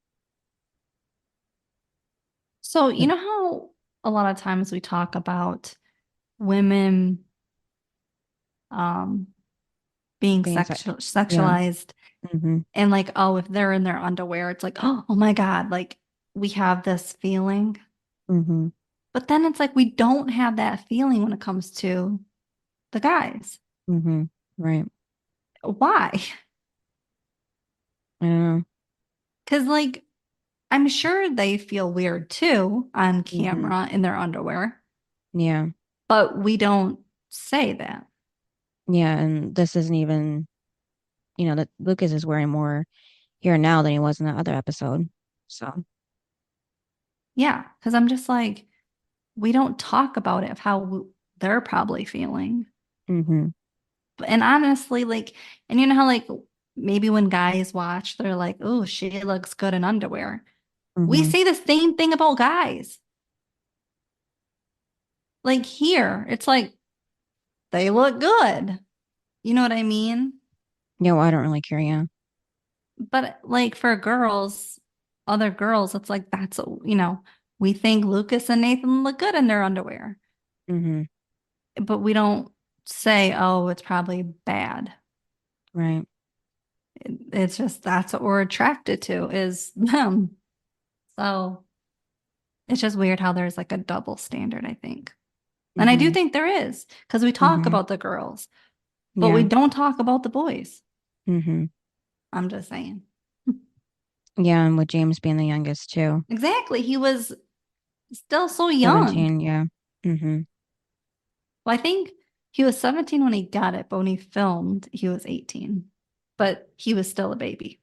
So, you know how a lot of times we talk about women um being Being yeah. sexualized hmm and like, oh, if they're in their underwear, it's like, oh my God, like we have this feeling. hmm But then it's like we don't have that feeling when it comes to the guys. hmm Right. Why? I don't know. Because like I'm sure they feel weird too on hmm camera in their underwear, Yeah. but we don't say that. Yeah. And this isn't even, that Lucas is wearing more here now than he was in the other episode. So, Yeah, because I'm just like, we don't talk about it of how they're probably feeling. hmm And honestly, like, and you know how like maybe when guys watch, they're like, "Oh, she looks good in underwear." We hmm say the same thing about guys. Like here, it's like they look good. You know what I mean? Yeah, well, I don't really care. Yeah. But like for girls, other girls, it's like we think Lucas and Nathan look good in their underwear, hmm but we don't say, "Oh, it's probably bad." Right. It's just that's what we're attracted to is them. So it's just weird how there's like a double standard, I think. And I do hmm think there is because we talk hmm about the girls, but we Yeah. don't talk about the boys. hmm I'm just saying. Yeah. And with James being the youngest too. Exactly. He was still so young. 17. Yeah. hmm Well, I think he was 17 when he got it, but when he filmed, he was 18. But he was still a baby.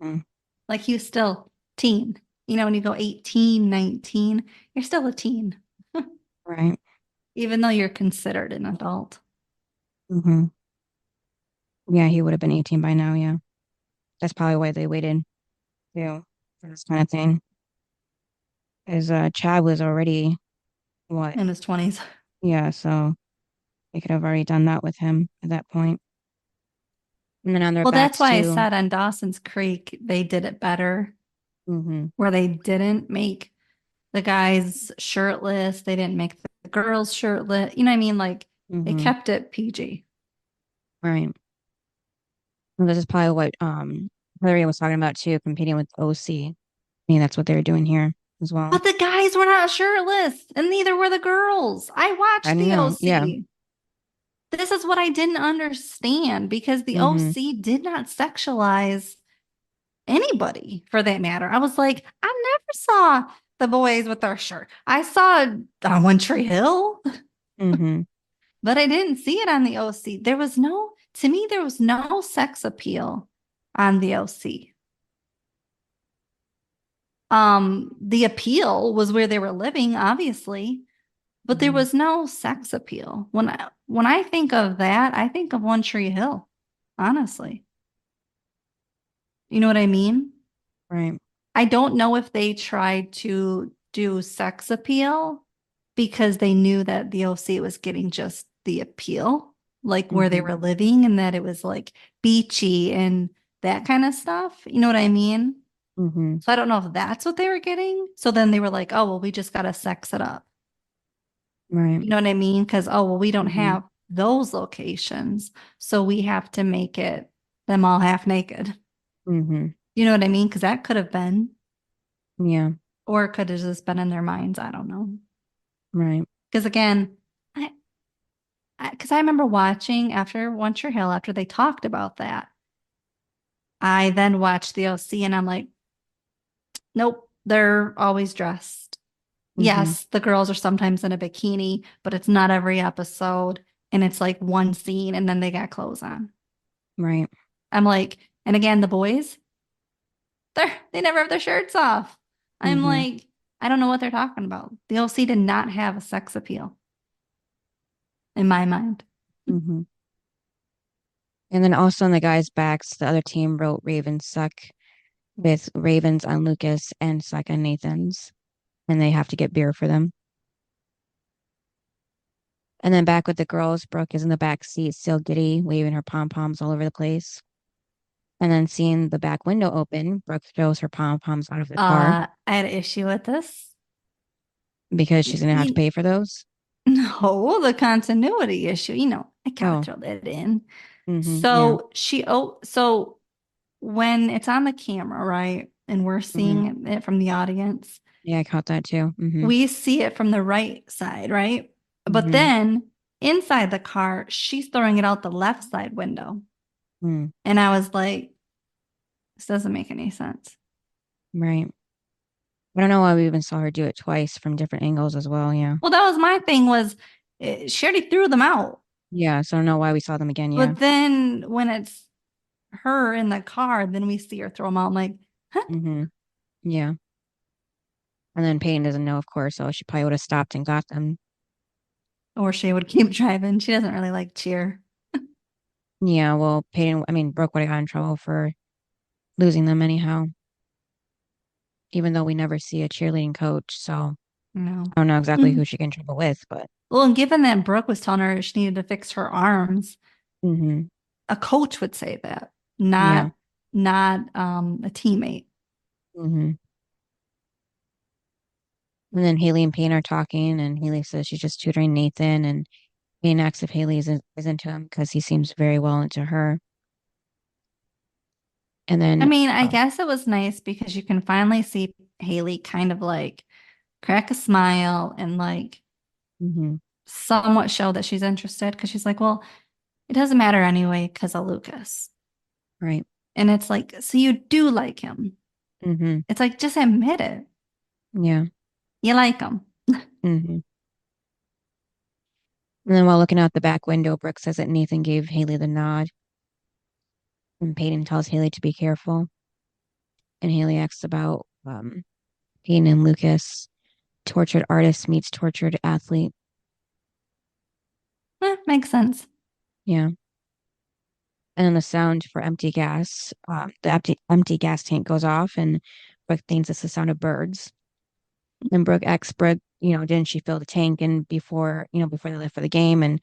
mm Like he was still teen. When you go 18, 19, you're still a teen, Right. even though you're considered an adult. hmm Yeah. He would have been 18 by now. Yeah. That's probably why they waited too for this kind of thing. Because Chad was already what? In his 20s. Yeah. So they could have already done that with him at that point. And then on their Well, that's backs why I too. said on Dawson's Creek, they did it better, hmm where they didn't make the guys shirtless. They didn't make the girls shirtless. You know what I mean? Like they hmm kept it PG. Right. Well, this is probably what Hillary was talking about too, competing with OC. I mean, that's what they're doing here as well. But the guys were not shirtless, and neither were the girls. I I watched don't the know. Yeah. OC. This is what I didn't understand because the Mhm. OC did not sexualize anybody for that matter. I was like, I never saw the boys with their shirt. I saw on One Tree Hill, Mhm. but I didn't see it on the OC. There was no, to me, there was no sex appeal on the OC. The appeal was where they were living, obviously, but there Mhm. was no sex appeal. When I think of that, I think of One Tree Hill, honestly. You know what I mean? Right. I don't know if they tried to do sex appeal because they knew that the OC was getting just the appeal, like where they Mhm. were living, and that it was like beachy and that kind of stuff. You know what I mean? Mhm. So I don't know if that's what they were getting. So then they were like, oh, well, we just got to sex it up. Right. You know what I mean? Because, oh, well, we don't Mhm. have those locations. So we have to make it them all half naked. Mhm. You know what I mean? Because that could have been, Yeah. or it could have just been in their minds. I don't know. Right. Because again, because I remember watching after One Tree Hill, after they talked about that, I then watched the OC and I'm like, nope, they're always dressed. Mhm. Yes, the girls are sometimes in a bikini, but it's not every episode. And it's like one scene and then they got clothes on. Right. I'm like, and again, the boys, they never have their shirts off. I'm Mhm. like, I don't know what they're talking about. The OC did not have a sex appeal in my mind. Mhm. And then also on the guys' backs, the other team wrote Ravens suck with Ravens on Lucas and suck on Nathan's, and they have to get beer for them. And then back with the girls, Brooke is in the back seat, still giddy, waving her pom poms all over the place. And then seeing the back window open, Brooke throws her pom poms out of the car I had an issue with this. because she's gonna have to You, pay for those. no, the continuity issue. I gotta Oh, throw that in. yeah. So when it's on the camera, right, and we're hmm seeing it from the audience, Yeah, I caught that too. we see it from the right side, right? But hmm then inside the car, she's throwing it out the left side window. Mm, And I was like, this doesn't make any sense. right. I don't know why we even saw her do it twice from different angles as well. Yeah. Well, that was my thing was she already threw them out. Yeah. So I don't know why we saw them again. Yeah. But then when it's her in the car, then we see her throw them out. I'm like, huh? hmm Yeah. And then Peyton doesn't know, of course, so she probably would have stopped and got them. Or she would keep driving. She doesn't really like cheer. Yeah. Well, Peyton, I mean, Brooke would have got in trouble for losing them anyhow, even though we never see a cheerleading coach. So No. I don't know exactly who she get in trouble with, but Well, and given that Brooke was telling her she needed to fix her arms, hmm a coach would say that, yeah. not a teammate. hmm And then Haley and Payne are talking, and Haley says she's just tutoring Nathan, and Payne asks if Haley is into him because he seems very well into her. And I then, mean, I guess it was nice because you can finally see Haley kind of like crack a smile and like mhm, somewhat show that she's interested because she's like, well, it doesn't matter anyway because of Lucas. right, And it's like, so you do like him. hmm It's like, just admit it. yeah, You like him. hmm And then while looking out the back window, Brooke says that Nathan gave Haley the nod, and Peyton tells Haley to be careful. And Haley asks about Peyton and Lucas, tortured artist meets tortured athlete. Makes sense. Yeah. And then the sound for empty gas, the empty gas tank goes off, and Brooke thinks it's the sound of birds. And Brooke asks Brooke, didn't she fill the tank and before they left for the game? And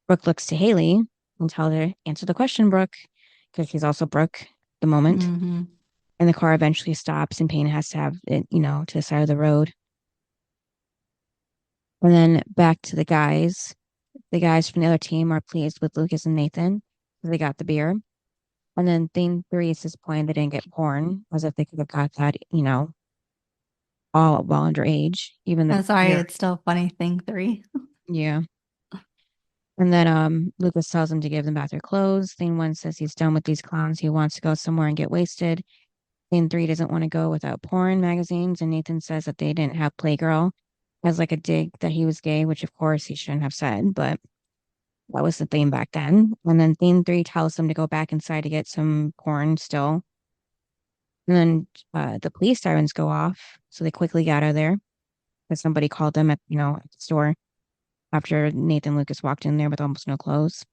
Brooke looks to Haley and tells her, answer the question, Brooke, because she's also Brooke at the moment. Mm-hmm. And the car eventually stops, and Payne has to have it, to the side of the road. And then back to the guys. The guys from the other team are pleased with Lucas and Nathan because they got the beer. And then thing three is disappointed they didn't get porn, as if they could have got that, all while underage. Even the I'm sorry, beer. it's still funny thing three. Yeah. And then Lucas tells them to give them back their clothes. Thing 1 says he's done with these clowns. He wants to go somewhere and get wasted. Thing 3 doesn't want to go without porn magazines. And Nathan says that they didn't have Playgirl as like a dig that he was gay, which of course he shouldn't have said, but that was the theme back then. And then Theme 3 tells them to go back inside to get some porn still. And then the police sirens go off. So they quickly get out of there because somebody called them at the store after Nathan Lucas walked in there with almost no clothes.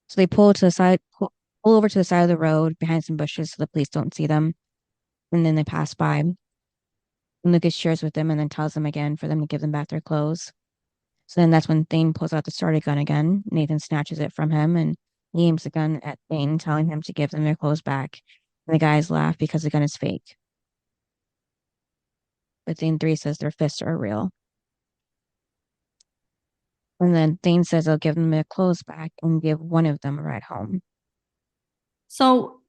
So they pull to the side, pull over to the side of the road behind some bushes so the police don't see them. And then they pass by. And Lucas shares with them and then tells them again for them to give them back their clothes. So then that's when Thane pulls out the starter gun again. Nathan snatches it from him and he aims the gun at Thane, telling him to give them their clothes back. And the guys laugh because the gun is fake. But Thane 3 says their fists are real. And then Thane says they'll give them their clothes back and give one of them a ride home. So,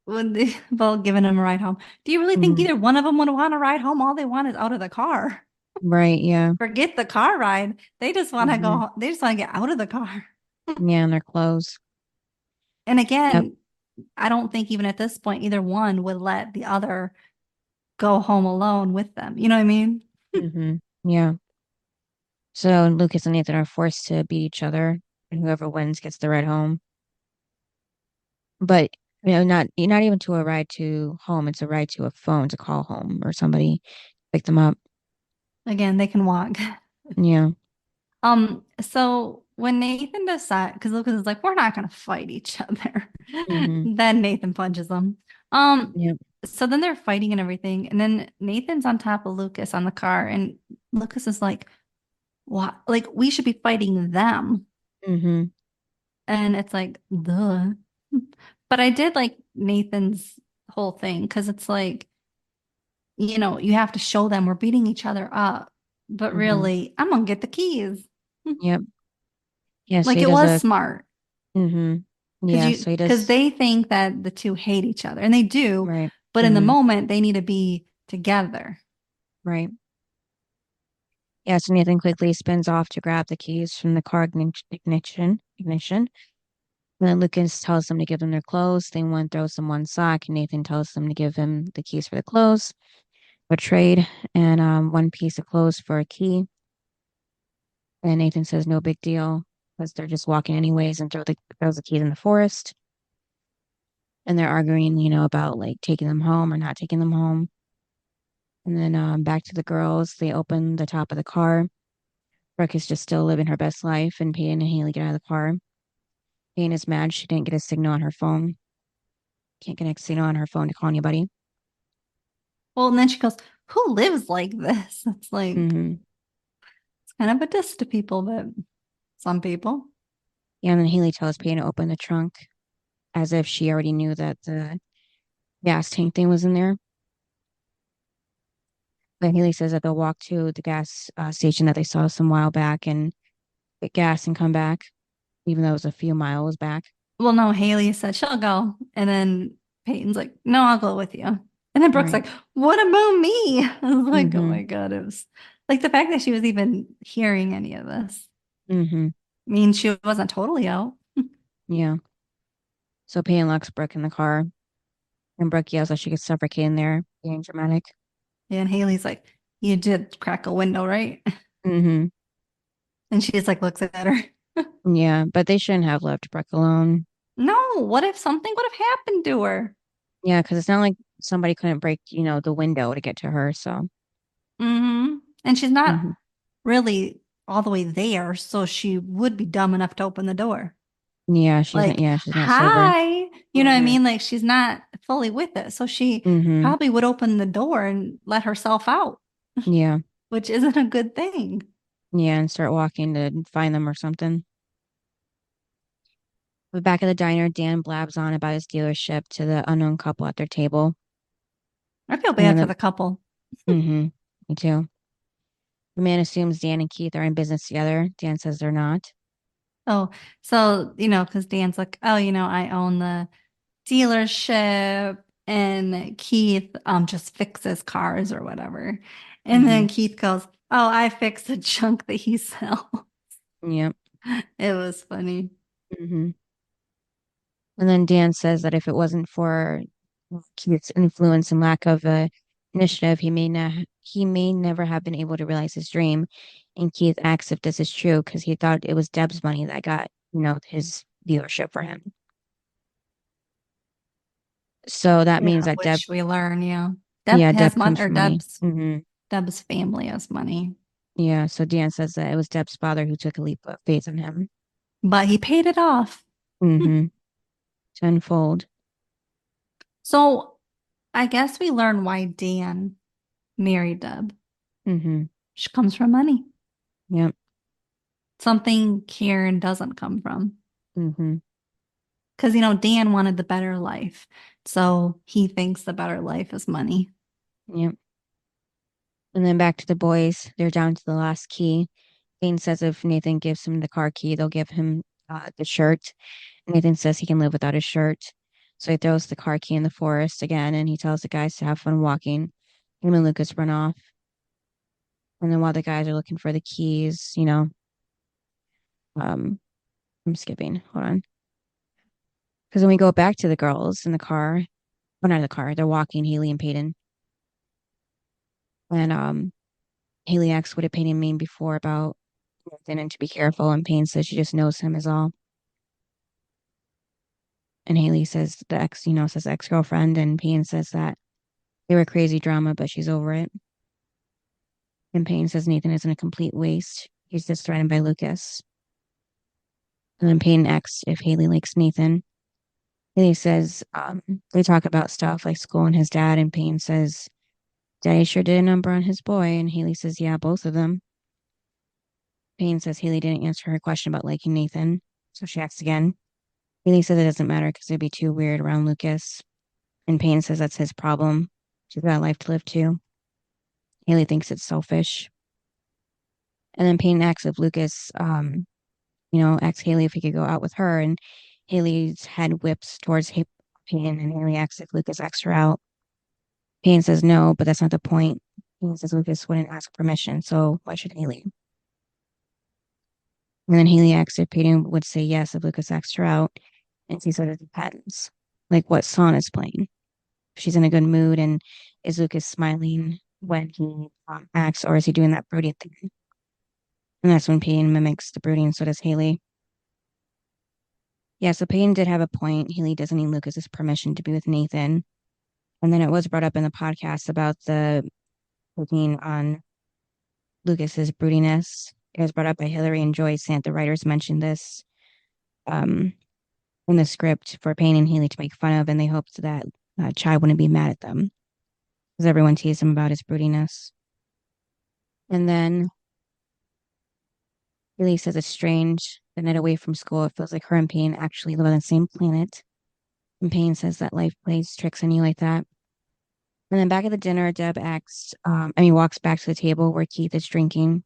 well, giving him a ride home. Do you really think either one of them would want to ride home? All they want is out of the car. Right, yeah. Forget the car ride. They just want to go. They just want to get out of the car. Yeah, and their clothes. And again, I don't think even at this point, either one would let the other go home alone with them. You know what I mean? Yeah. So Lucas and Nathan are forced to beat each other, and whoever wins gets the ride home. But not even to a ride to home. It's a ride to a phone to call home or somebody pick them up. Again, they can walk. Yeah. So when Nathan decides, because Lucas is like, we're not gonna fight each other. Mhm. Then Nathan punches them. Yep. So then they're fighting and everything, and then Nathan's on top of Lucas on the car, and Lucas is like, "What? Like we should be fighting them." Mhm. And it's like, duh. But I did like Nathan's whole thing because it's like, you have to show them we're beating each other up, but Mhm. really, I'm gonna get the keys. Yep. Yeah. So Like he it does was a. smart Mhm. Yeah. So he because does. they think that the two hate each other, and they do, Right. but in the moment, they need to be together. Right. Yeah. So Nathan quickly spins off to grab the keys from the car ignition. And then Lucas tells them to give them their clothes. Thing 1 throws them one sock, and Nathan tells them to give him the keys for the clothes. A trade and one piece of clothes for a key. And Nathan says no big deal because they're just walking anyways and throws the keys in the forest. And they're arguing, about like taking them home or not taking them home. And then back to the girls, they open the top of the car. Brooke is just still living her best life, and Peyton and Haley get out of the car. Peyton is mad she didn't get a signal on her phone. Can't get a signal on her phone to call anybody. Well, and then she goes, "Who lives like this?" It's like it's kind of a diss to people, but some people. Yeah, and then Haley tells Peyton to open the trunk as if she already knew that the gas tank thing was in there. But Haley says that they'll walk to the gas station that they saw some while back and get gas and come back, even though it was a few miles back. Well, no, Haley said she'll go, and then Peyton's like, "No, I'll go with you." And then Brooke's Right. like, "What about me?" I was like, "Oh Mm-hmm. my God!" It was like the fact that she was even hearing any of this. Mm-hmm. I mean, she wasn't totally out. Yeah. So Peyton locks Brooke in the car, and Brooke yells that she could suffocate in there, being dramatic. And Haley's like, "You did crack a window, right?" Mm-hmm. And she's like, looks at her. Yeah, but they shouldn't have left Brooke alone. No, what if something would have happened to her? Yeah, because it's not like somebody couldn't break, the window to get to her. So. And she's not Mm-hmm. really all the way there, so she would be dumb enough to open the door. Yeah, she's not. Like, Yeah, she's not sober. hi, you know what I mean? Like, she's not fully with it. So she Mm-hmm. probably would open the door and let herself out, Yeah. which isn't a good thing. Yeah, and start walking to find them or something. But back at the diner, Dan blabs on about his dealership to the unknown couple at their table. I feel And bad for then the couple. mm-hmm, me too. The man assumes Dan and Keith are in business together. Dan says they're not. Oh, so, because Dan's like, oh, I own the dealership and Keith just fixes cars or whatever. And then Keith goes, oh, I fix the junk that he sells. Yep. It was funny. hmm And then Dan says that if it wasn't for Keith's influence and lack of initiative, he may never have been able to realize his dream. And Keith asks if this is true because he thought it was Deb's money that got, his dealership for him. So that Yeah, means that which we learn, yeah, Deb has Deb money, comes or from money. Deb's family has money, Yeah, so Dan says that it was Deb's father who took a leap of faith in him. but he paid it off. Mm-hmm. Tenfold. So I guess we learn why Dan married Deb. Mm-hmm. She comes from money, Yep. something Karen doesn't come from. Mm-hmm. Because, Dan wanted the better life. So he thinks the better life is money. Yep. And then back to the boys. They're down to the last key. Payne says if Nathan gives him the car key, they'll give him the shirt. Nathan says he can live without his shirt. So he throws the car key in the forest again and he tells the guys to have fun walking. Him and Lucas run off. And then while the guys are looking for the keys, um, I'm skipping. Hold on. Because when we go back to the girls in the car, well, not in the car, they're walking, Haley and Peyton. And Haley asks what did Peyton mean before about Nathan and to be careful. And Payne says she just knows him is all. And Haley says the ex, says ex-girlfriend. And Payne says that they were crazy drama, but she's over it. And Payne says Nathan isn't a complete waste. He's just threatened by Lucas. And then Payne asks if Haley likes Nathan. Haley says they talk about stuff like school and his dad. And Payne says, Daddy sure did a number on his boy. And Haley says, yeah, both of them. Payne says Haley didn't answer her question about liking Nathan. So she asks again. Haley says it doesn't matter because it'd be too weird around Lucas. And Payne says that's his problem. She's got a life to live too. Haley thinks it's selfish. And then Payne asks if Lucas, asks Haley if he could go out with her. And Haley's head whips towards Payne, and Haley asks if Lucas asks her out. Payne says no, but that's not the point. Payne says Lucas wouldn't ask permission, so why should Haley? And then Haley asks if Peyton would say yes if Lucas asked her out. And she said it depends. Like what song is playing. If she's in a good mood and is Lucas smiling when he acts, or is he doing that brooding thing? And that's when Peyton mimics the brooding, so does Haley. Yeah, so Peyton did have a point. Haley doesn't need Lucas's permission to be with Nathan. And then it was brought up in the podcast about the poking on Lucas's broodiness. It was brought up by Hillary and Joyce, and the writers mentioned this um, in the script for Payne and Haley to make fun of, and they hoped that Chai wouldn't be mad at them because everyone teased him about his broodiness. And then Haley says it's strange. The night away from school, it feels like her and Payne actually live on the same planet. And Payne says that life plays tricks on you like that. And then back at the dinner, Deb walks back to the table where Keith is drinking.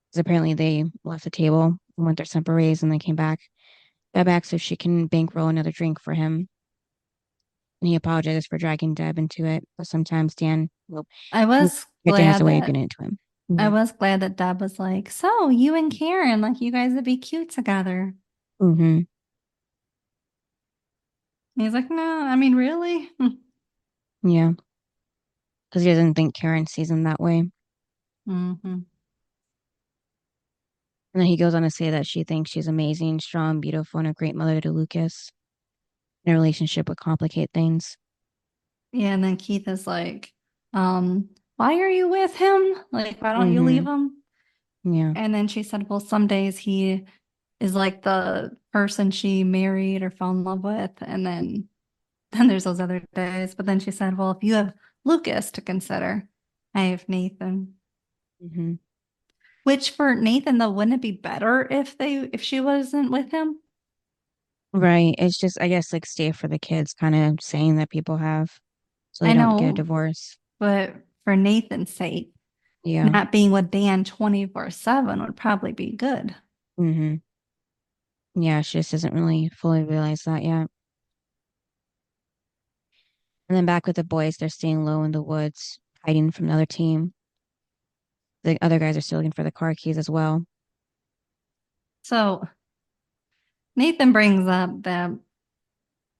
Because apparently they left the table and went their separate ways and they came back. Deb asks if she can bankroll another drink for him. And he apologizes for dragging Deb into it. But sometimes Dan will I was get Dan has glad a way of that getting into him. I Mm-hmm. was glad that Deb was like, so you and Karen, like you guys would be cute together. Mm-hmm. And he's like, no, I mean, really? Yeah. Because he doesn't think Karen sees him that way. Mm-hmm. And then he goes on to say that she thinks she's amazing, strong, beautiful, and a great mother to Lucas. And a relationship would complicate things. Yeah, and then Keith is like, why are you with him? Like, why don't you Mm-hmm. leave him? Yeah. And then she said, well, some days he is like the person she married or fell in love with. And then there's those other days. But then she said, well, if you have Lucas to consider, I have Nathan. Mm-hmm. Which for Nathan, though, wouldn't it be better if she wasn't with him? Right. It's just, I guess, like stay for the kids kind of saying that people have so they I don't get a know, divorce. but for Nathan's sake, Yeah. not being with Dan 24/7 would probably be good. Mm-hmm. Yeah. She just doesn't really fully realize that yet. And then back with the boys, they're staying low in the woods, hiding from another team. The other guys are still looking for the car keys as well. So Nathan brings up that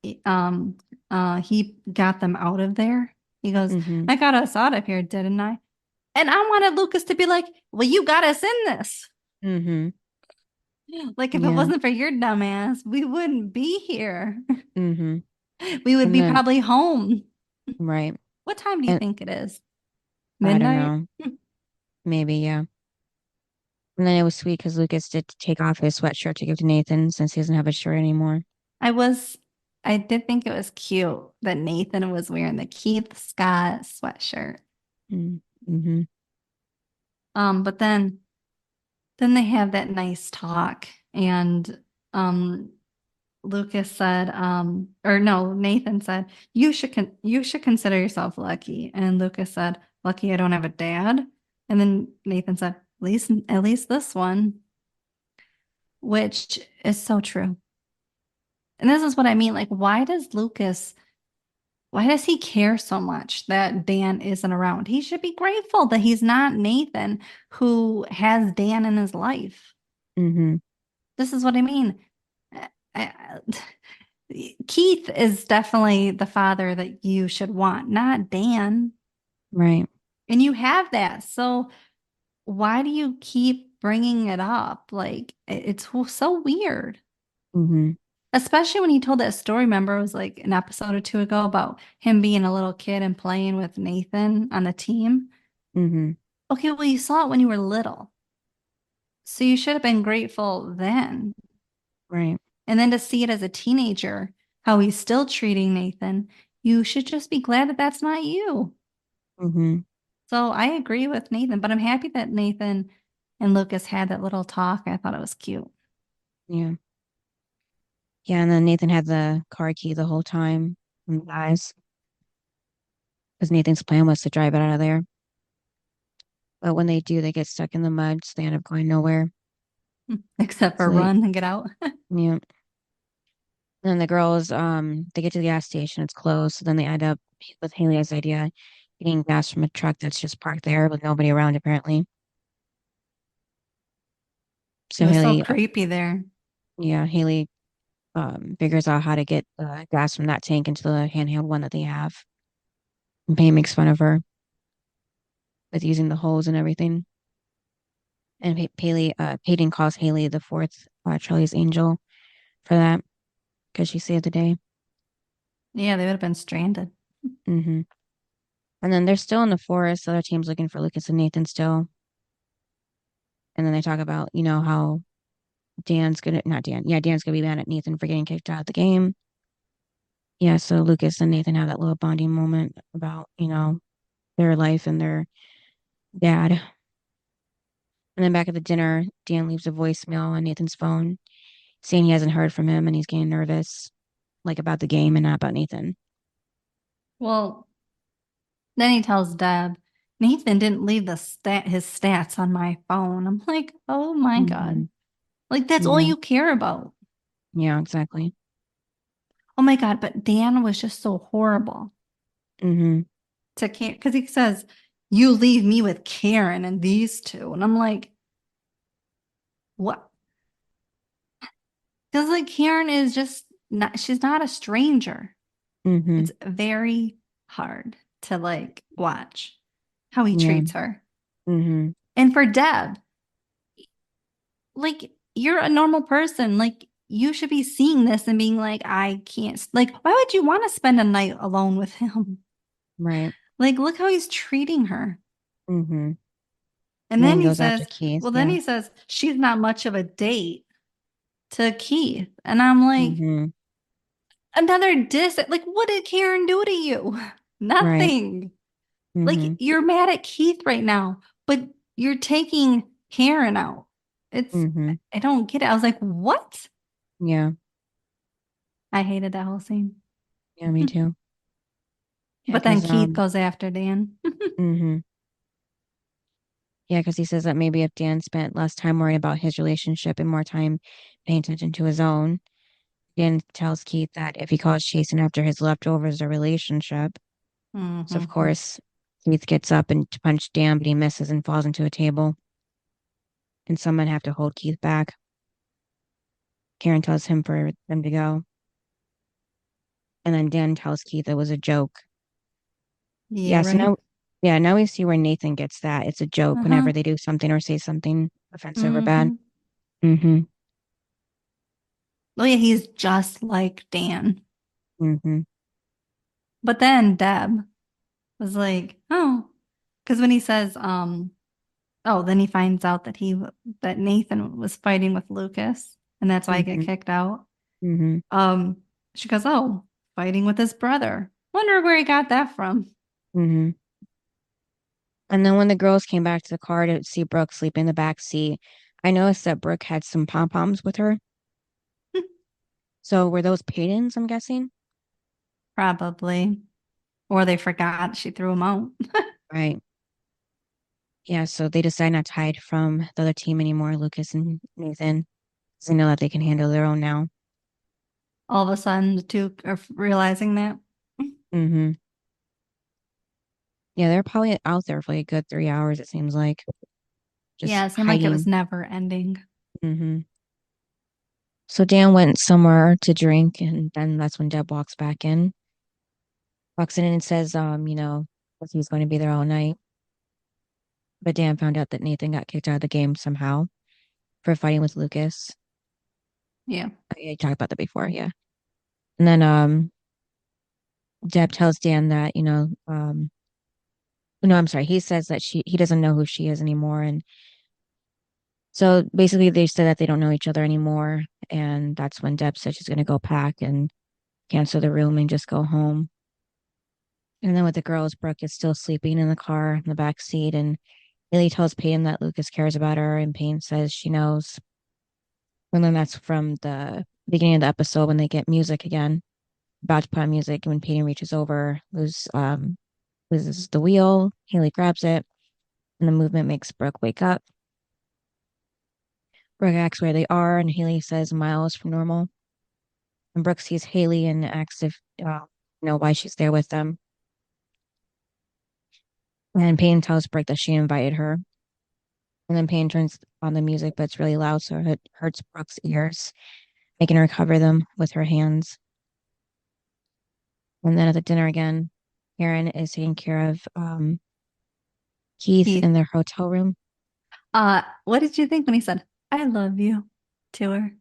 he got them out of there. He goes, Mm-hmm. I got us out of here, didn't I? And I wanted Lucas to be like, well, you got us in this. Mm-hmm. Like, if it Yeah. wasn't for your dumbass, we wouldn't be here. Mm-hmm. We would And be then, probably home. right. What time do you And think it is? I don't Midnight? know. Maybe, yeah. And then it was sweet because Lucas did take off his sweatshirt to give to Nathan since he doesn't have a shirt anymore. I was, I did think it was cute that Nathan was wearing the Keith Scott sweatshirt. Mm-hmm. But then they have that nice talk, and um, Lucas said, or no, Nathan said, you should consider yourself lucky. And Lucas said, lucky I don't have a dad. And then Nathan said, at least this one, which is so true. And this is what I mean. Like, why does he care so much that Dan isn't around? He should be grateful that he's not Nathan, who has Dan in his life. Mm-hmm. This is what I mean. Keith is definitely the father that you should want, not Dan. Right. And you have that. So why do you keep bringing it up? Like, it's so weird. Mm-hmm. Especially when he told that story, remember, it was like an episode or two ago about him being a little kid and playing with Nathan on the team. Mm-hmm. Okay, well, you saw it when you were little. So you should have been grateful then. Right. And then to see it as a teenager, how he's still treating Nathan, you should just be glad that that's not you. Mm-hmm. So I agree with Nathan, but I'm happy that Nathan and Lucas had that little talk. I thought it was cute. Yeah. Yeah, and then Nathan had the car key the whole time from the guys because Nathan's plan was to drive it out of there. But when they do, they get stuck in the mud, so they end up going nowhere. Except for So they, run and get out. yeah. And then the girls, they get to the gas station, it's closed. So then they end up with Haley's idea, getting gas from a truck that's just parked there with nobody around apparently. It So was so Haley, creepy there. yeah, Haley figures out how to get gas from that tank into the handheld one that they have. And Payne makes fun of her with using the hose and everything. And Peyton calls Haley the fourth Charlie's Angel for that because she saved the day. Yeah, they would have been stranded. Hmm. And then they're still in the forest. The other team's looking for Lucas and Nathan still. And then they talk about, how Dan's gonna be mad at Nathan for getting kicked out of the game. Yeah, so Lucas and Nathan have that little bonding moment about, their life and their dad. And then back at the dinner, Dan leaves a voicemail on Nathan's phone saying he hasn't heard from him and he's getting nervous, like about the game and not about Nathan. Well, then he tells Deb, Nathan didn't leave his stats on my phone. I'm like, oh my Hmm. God. Like, that's all Yeah, you care about. yeah, exactly. Oh my God. But Dan was just so horrible Hmm. to Karen because he says, you leave me with Karen and these two. And I'm like, what? Because like Karen is just not, she's not a stranger. Hmm. It's very hard to like watch how he Yeah. treats her. Hmm. And for Deb, like you're a normal person. Like you should be seeing this and being like, I can't. Like, why would you want to spend a night alone with him? Right. Like, look how he's treating her. Hmm. And And then then he he goes after says, Keith. well, then Yeah. he says, she's not much of a date to Keith. And I'm like, Hmm. another diss. Like, what did Karen do to you? Right. Nothing. Like, Hmm. you're mad at Keith right now, but you're taking Karen out. It's, Hmm. I don't get it. I was like, what? Yeah. I hated that whole scene. Yeah, me too. Yeah, But then because Keith goes after Dan. hmm yeah, because he says that maybe if Dan spent less time worrying about his relationship and more time paying attention to his own, Dan tells Keith that if he calls chasing after his leftovers a relationship. So of Mhm. course, Keith gets up and to punch Dan, but he misses and falls into a table. And someone have to hold Keith back. Karen tells him for them to go. And then Dan tells Keith it was a joke. Yeah, So right. now we see where Nathan gets that. It's a joke Uh-huh. whenever they do something or say something offensive or bad. Mhm. Mm-hmm. Oh yeah, he's just like Dan. Mm-hmm. But then Deb was like, oh, because when he says, oh, then he finds out that that Nathan was fighting with Lucas, and that's why I get Mm-hmm. kicked out. Mm-hmm. She goes, oh, fighting with his brother. Wonder where he got that from. Mm-hmm. And then when the girls came back to the car to see Brooke sleep in the back seat, I noticed that Brooke had some pom-poms with her. So were those Peyton's, I'm guessing? Probably. Or they forgot she threw him out. Right. Yeah, so they decide not to hide from the other team anymore, Lucas and Nathan, 'cause they know that they can handle their own now. All of a sudden, the two are realizing that. Mm-hmm. Yeah, they're probably out there for like a good 3 hours, it seems like. Just Yeah, it seemed like it was hiding. never ending. Mm-hmm. So Dan went somewhere to drink, and then that's when Deb walks in and says, that he's going to be there all night. But Dan found out that Nathan got kicked out of the game somehow for fighting with Lucas. Yeah. I talked about that before, yeah. And then Deb tells Dan that, no, I'm sorry. He says that he doesn't know who she is anymore. And so basically they said that they don't know each other anymore. And that's when Deb said she's going to go pack and cancel the room and just go home. And then with the girls, Brooke is still sleeping in the car in the back seat. And Haley tells Peyton that Lucas cares about her. And Peyton says she knows. And then that's from the beginning of the episode when they get music again, about to put on music. And when Peyton reaches over, loses the wheel. Haley grabs it. And the movement makes Brooke wake up. Brooke asks where they are, and Haley says miles from normal. And Brooke sees Haley and asks if why she's there with them. And Payne tells Brooke that she invited her. And then Payne turns on the music, but it's really loud, so it hurts Brooke's ears, making her cover them with her hands. And then at the dinner again, Karen is taking care of Keith Keith. in their hotel room. What did you think when he said, I love you to her?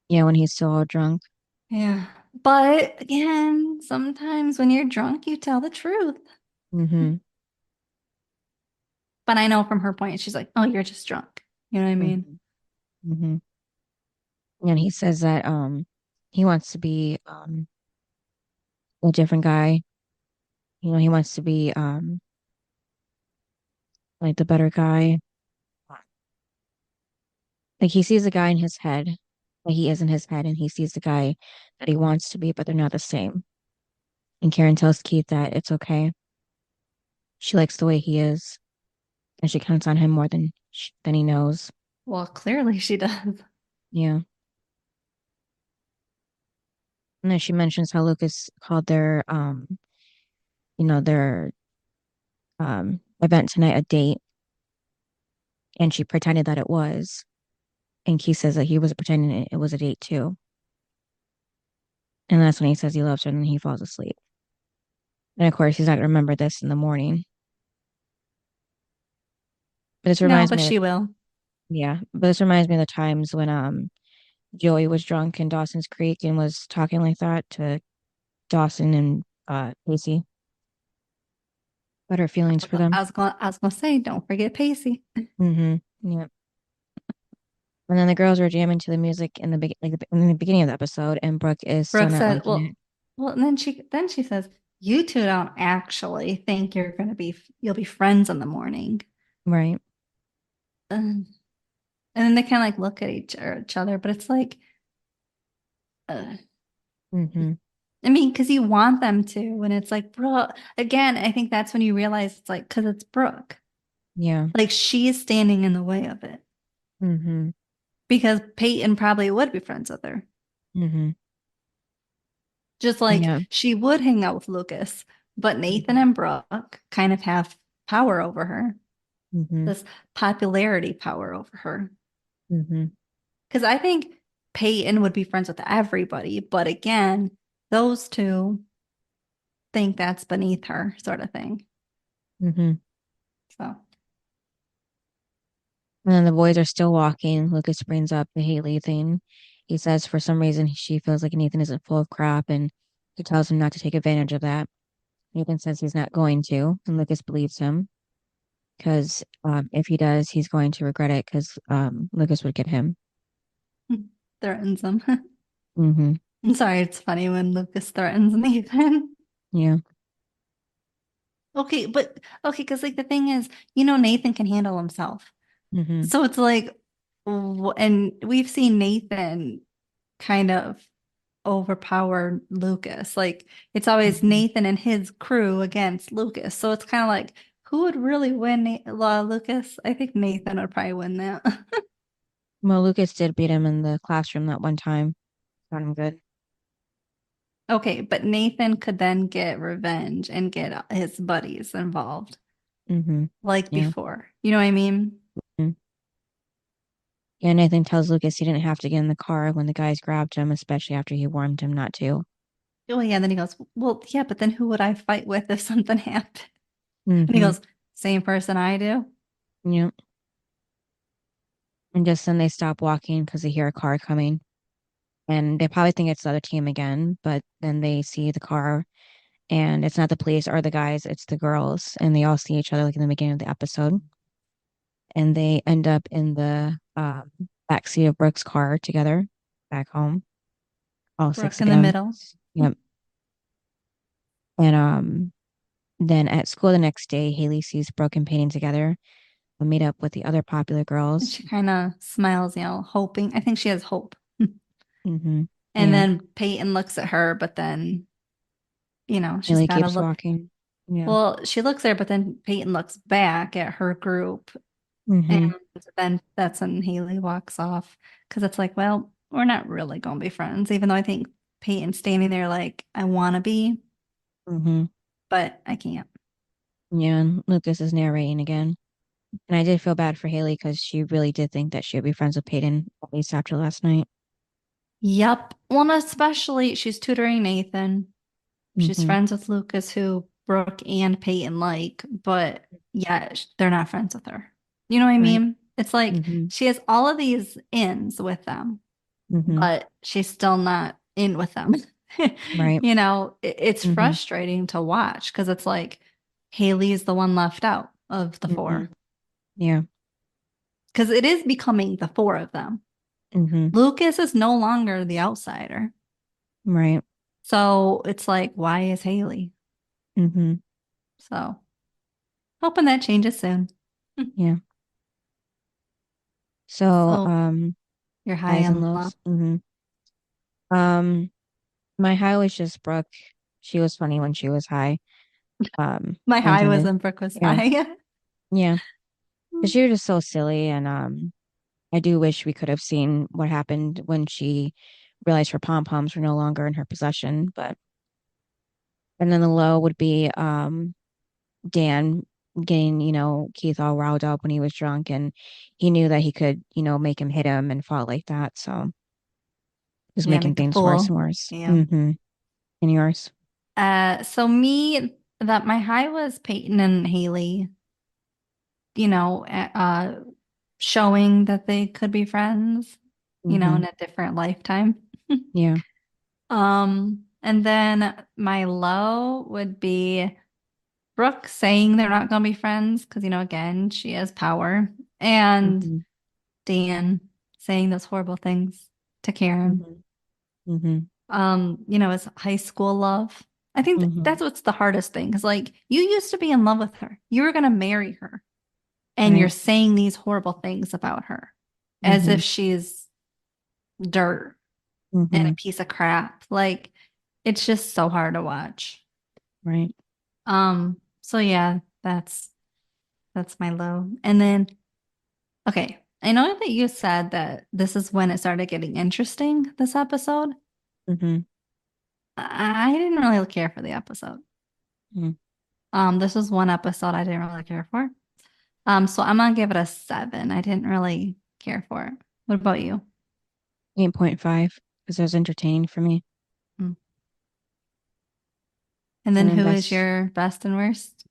Yeah, when he's still all drunk. Yeah. But again, sometimes when you're drunk, you tell the truth. Mm-hmm. But I know from her point, she's like, oh, you're just drunk. You know what I mean? Mm-hmm. Mm-hmm. And he says that he wants to be a different guy. He wants to be like the better guy. Like he sees a guy in his head, like he is in his head, and he sees the guy that he wants to be, but they're not the same. And Karen tells Keith that it's okay. She likes the way he is, and she counts on him more than he knows. Well, clearly she does. Yeah. And then she mentions how Lucas called their event tonight a date, and she pretended that it was. And Keith says that he was pretending it was a date too. And that's when he says he loves her, and then he falls asleep. And of course, he's not gonna remember this in the morning. But this No, reminds but me of, she will. yeah, but this reminds me of the times when Joey was drunk in Dawson's Creek and was talking like that to Dawson and Pacey about her feelings for them. I was gonna say, don't forget Pacey. Mm-hmm. Yeah. And then the girls were jamming to the music in the beginning of the episode, and Brooke is still Brooke not said, liking it. and then she says, you two don't actually think you'll be friends in the morning. Right. And then they kind of like look at each other, but it's like, uh, Mm-hmm. I mean, because you want them to, and it's like, Brooke, again, I think that's when you realize it's like, because it's Brooke. Yeah. Like she's standing in the way of it. Mm-hmm. Because Peyton probably would be friends with her. Mm-hmm. Just like Yeah. she would hang out with Lucas, but Nathan and Brooke kind of have power over her, Mm-hmm. this popularity power over her. Mm-hmm. Because I think Peyton would be friends with everybody, but again, those two think that's beneath her, sort of thing. Mm-hmm. So And then the boys are still walking. Lucas brings up the Haley thing. He says for some reason she feels like Nathan isn't full of crap, and he tells him not to take advantage of that. Nathan says he's not going to, and Lucas believes him because if he does, he's going to regret it because Lucas would get him. threatens him. Mm-hmm. I'm sorry, it's funny when Lucas threatens Nathan. Yeah. Okay, because like the thing is, Nathan can handle himself. Mm-hmm. So it's like, and we've seen Nathan kind of overpower Lucas. Like it's always Mm-hmm. Nathan and his crew against Lucas. So it's kind of like, who would really win Lucas? I think Nathan would probably win that. Well, Lucas did beat him in the classroom that one time. Got him good. Okay, but Nathan could then get revenge and get his buddies involved Mm-hmm. like Yeah. before. You know what I mean? Mm-hmm. Yeah, Nathan tells Lucas he didn't have to get in the car when the guys grabbed him, especially after he warned him not to. Oh yeah, then he goes, well, yeah, but then who would I fight with if something happened? And he Mm-hmm. goes, same person I do. Yeah. And just then they stop walking because they hear a car coming. And they probably think it's the other team again, but then they see the car and it's not the police or the guys, it's the girls. And they all see each other like in the beginning of the episode. And they end up in the backseat of Brooke's car together back home. All six Brooke of in the them. middle. Yep. And then at school the next day, Haley sees Brooke and Peyton together and meet up with the other popular And girls. she kind of smiles, hoping. I think she has hope. Mm-hmm. And Yeah. then Peyton looks at her, but then, she's Haley got to keeps look. walking. Yeah. Well, she looks there, but then Peyton looks back at her group. Mm-hmm. And then that's when Haley walks off because it's like, well, we're not really going to be friends, even though I think Peyton's standing there like, I want to be, Mm-hmm. but I can't. Yeah, and Lucas is narrating again. And I did feel bad for Haley because she really did think that she would be friends with Peyton, at least after last night. Yep. Well, and especially she's tutoring Nathan. She's Mm-hmm. friends with Lucas, who Brooke and Peyton like, but yeah, they're not friends with her. You know what I Right. mean? It's like Mm-hmm. she has all of these ins with them, Mm-hmm. but she's still not in with them. Right. It's Mm-hmm. frustrating to watch because it's like Haley is the one left out of the Mm-hmm. four Yeah. because it is becoming the four of them. Mm-hmm. Lucas is no longer the outsider. Right. So it's like, why is Haley? Mm-hmm. So hoping that changes soon. Yeah. So, So you're high highs and on love. lows. Mm-hmm. Um, my high was just Brooke. She was funny when she was high. My high Wanting was to, when Brooke was yeah, high. yeah. Because she was just so silly, and I do wish we could have seen what happened when she realized her pom poms were no longer in her possession. But and then the low would be Dan getting, Keith all riled up when he was drunk and he knew that he could, make him hit him and fall like that. So just Yeah, making make the things worse fool. and worse. Yeah. Mm-hmm. And yours? So me, that my high was Peyton and Haley, you know, uh, showing that they could be friends, Mm-hmm. in a different lifetime. Yeah. And then my low would be Brooke saying they're not going to be friends because, again, she has power. And Mm-hmm. Dan saying those horrible things to Karen. Mm-hmm. Mm-hmm. His high school love. I think Mm-hmm. that's what's the hardest thing. Because like you used to be in love with her. You were gonna marry her. And you're Right. saying these horrible things about her as Mm-hmm. if she's dirt and Mm-hmm. a piece of crap. Like it's just so hard to watch. Right. So yeah, that's my low. And then okay, I know that you said that this is when it started getting interesting, this episode. Mm-hmm. I didn't really care for the episode. Mm-hmm. This was one episode I didn't really care for. So I'm gonna give it a 7. I didn't really care for it. What about you? 8.5 because it was entertaining for me. And then And then who best- is your best and worst?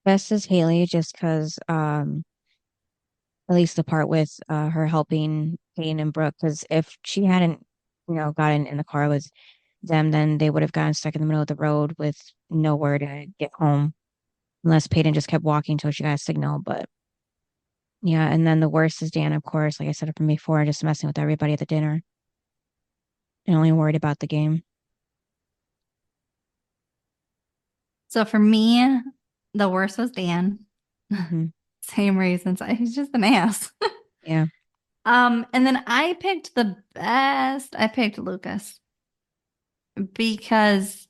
Best is Haley, just because at least the part with her helping Peyton and Brooke, because if she hadn't, gotten in the car with them, then they would have gotten stuck in the middle of the road with nowhere to get home, unless Peyton just kept walking until she got a signal. But yeah, and then the worst is Dan, of course, like I said from before, just messing with everybody at the dinner and only worried about the game. So for me, the worst was Dan. Hmm. Same reasons. He's just an ass. Yeah. And then I picked the best. I picked Lucas because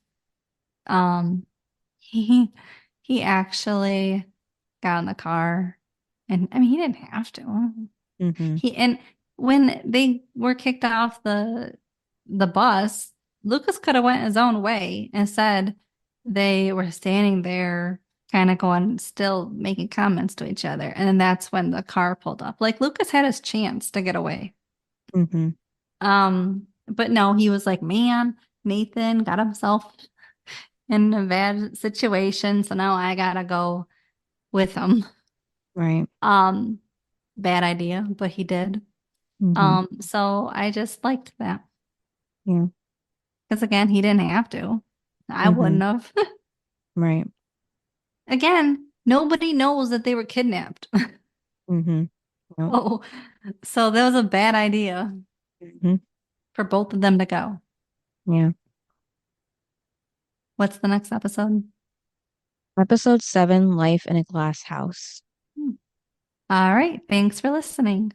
he actually got in the car, and I mean he didn't have to. Hmm. And when they were kicked off the bus, Lucas could have went his own way. Instead, they were standing there kind of going, still making comments to each other. And then that's when the car pulled up. Like Lucas had his chance to get away. Hmm. But no, he was like, man, Nathan got himself in a bad situation, so now I gotta go with him. Right. Bad idea, but he did. Hmm. So I just liked that. Yeah. Because again, he didn't have to. I Mhm. wouldn't have. Right. Again, nobody knows that they were kidnapped. Hmm. Yep. Oh, so that was a bad idea Hmm. for both of them to go. Yeah. What's the next episode? Episode 7, Life in a Glass House. All right. Thanks for listening.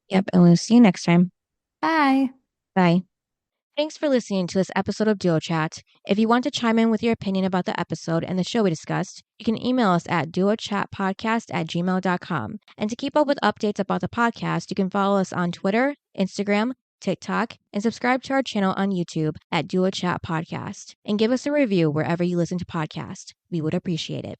Yep, and we'll see you next time. Bye. Bye. Thanks for listening to this episode of Duo Chat. If you want to chime in with your opinion about the episode and the show we discussed, you can email us at duochatpodcast@gmail.com. And to keep up with updates about the podcast, you can follow us on Twitter, Instagram, TikTok, and subscribe to our channel on YouTube at Duo Chat Podcast. And give us a review wherever you listen to podcasts. We would appreciate it.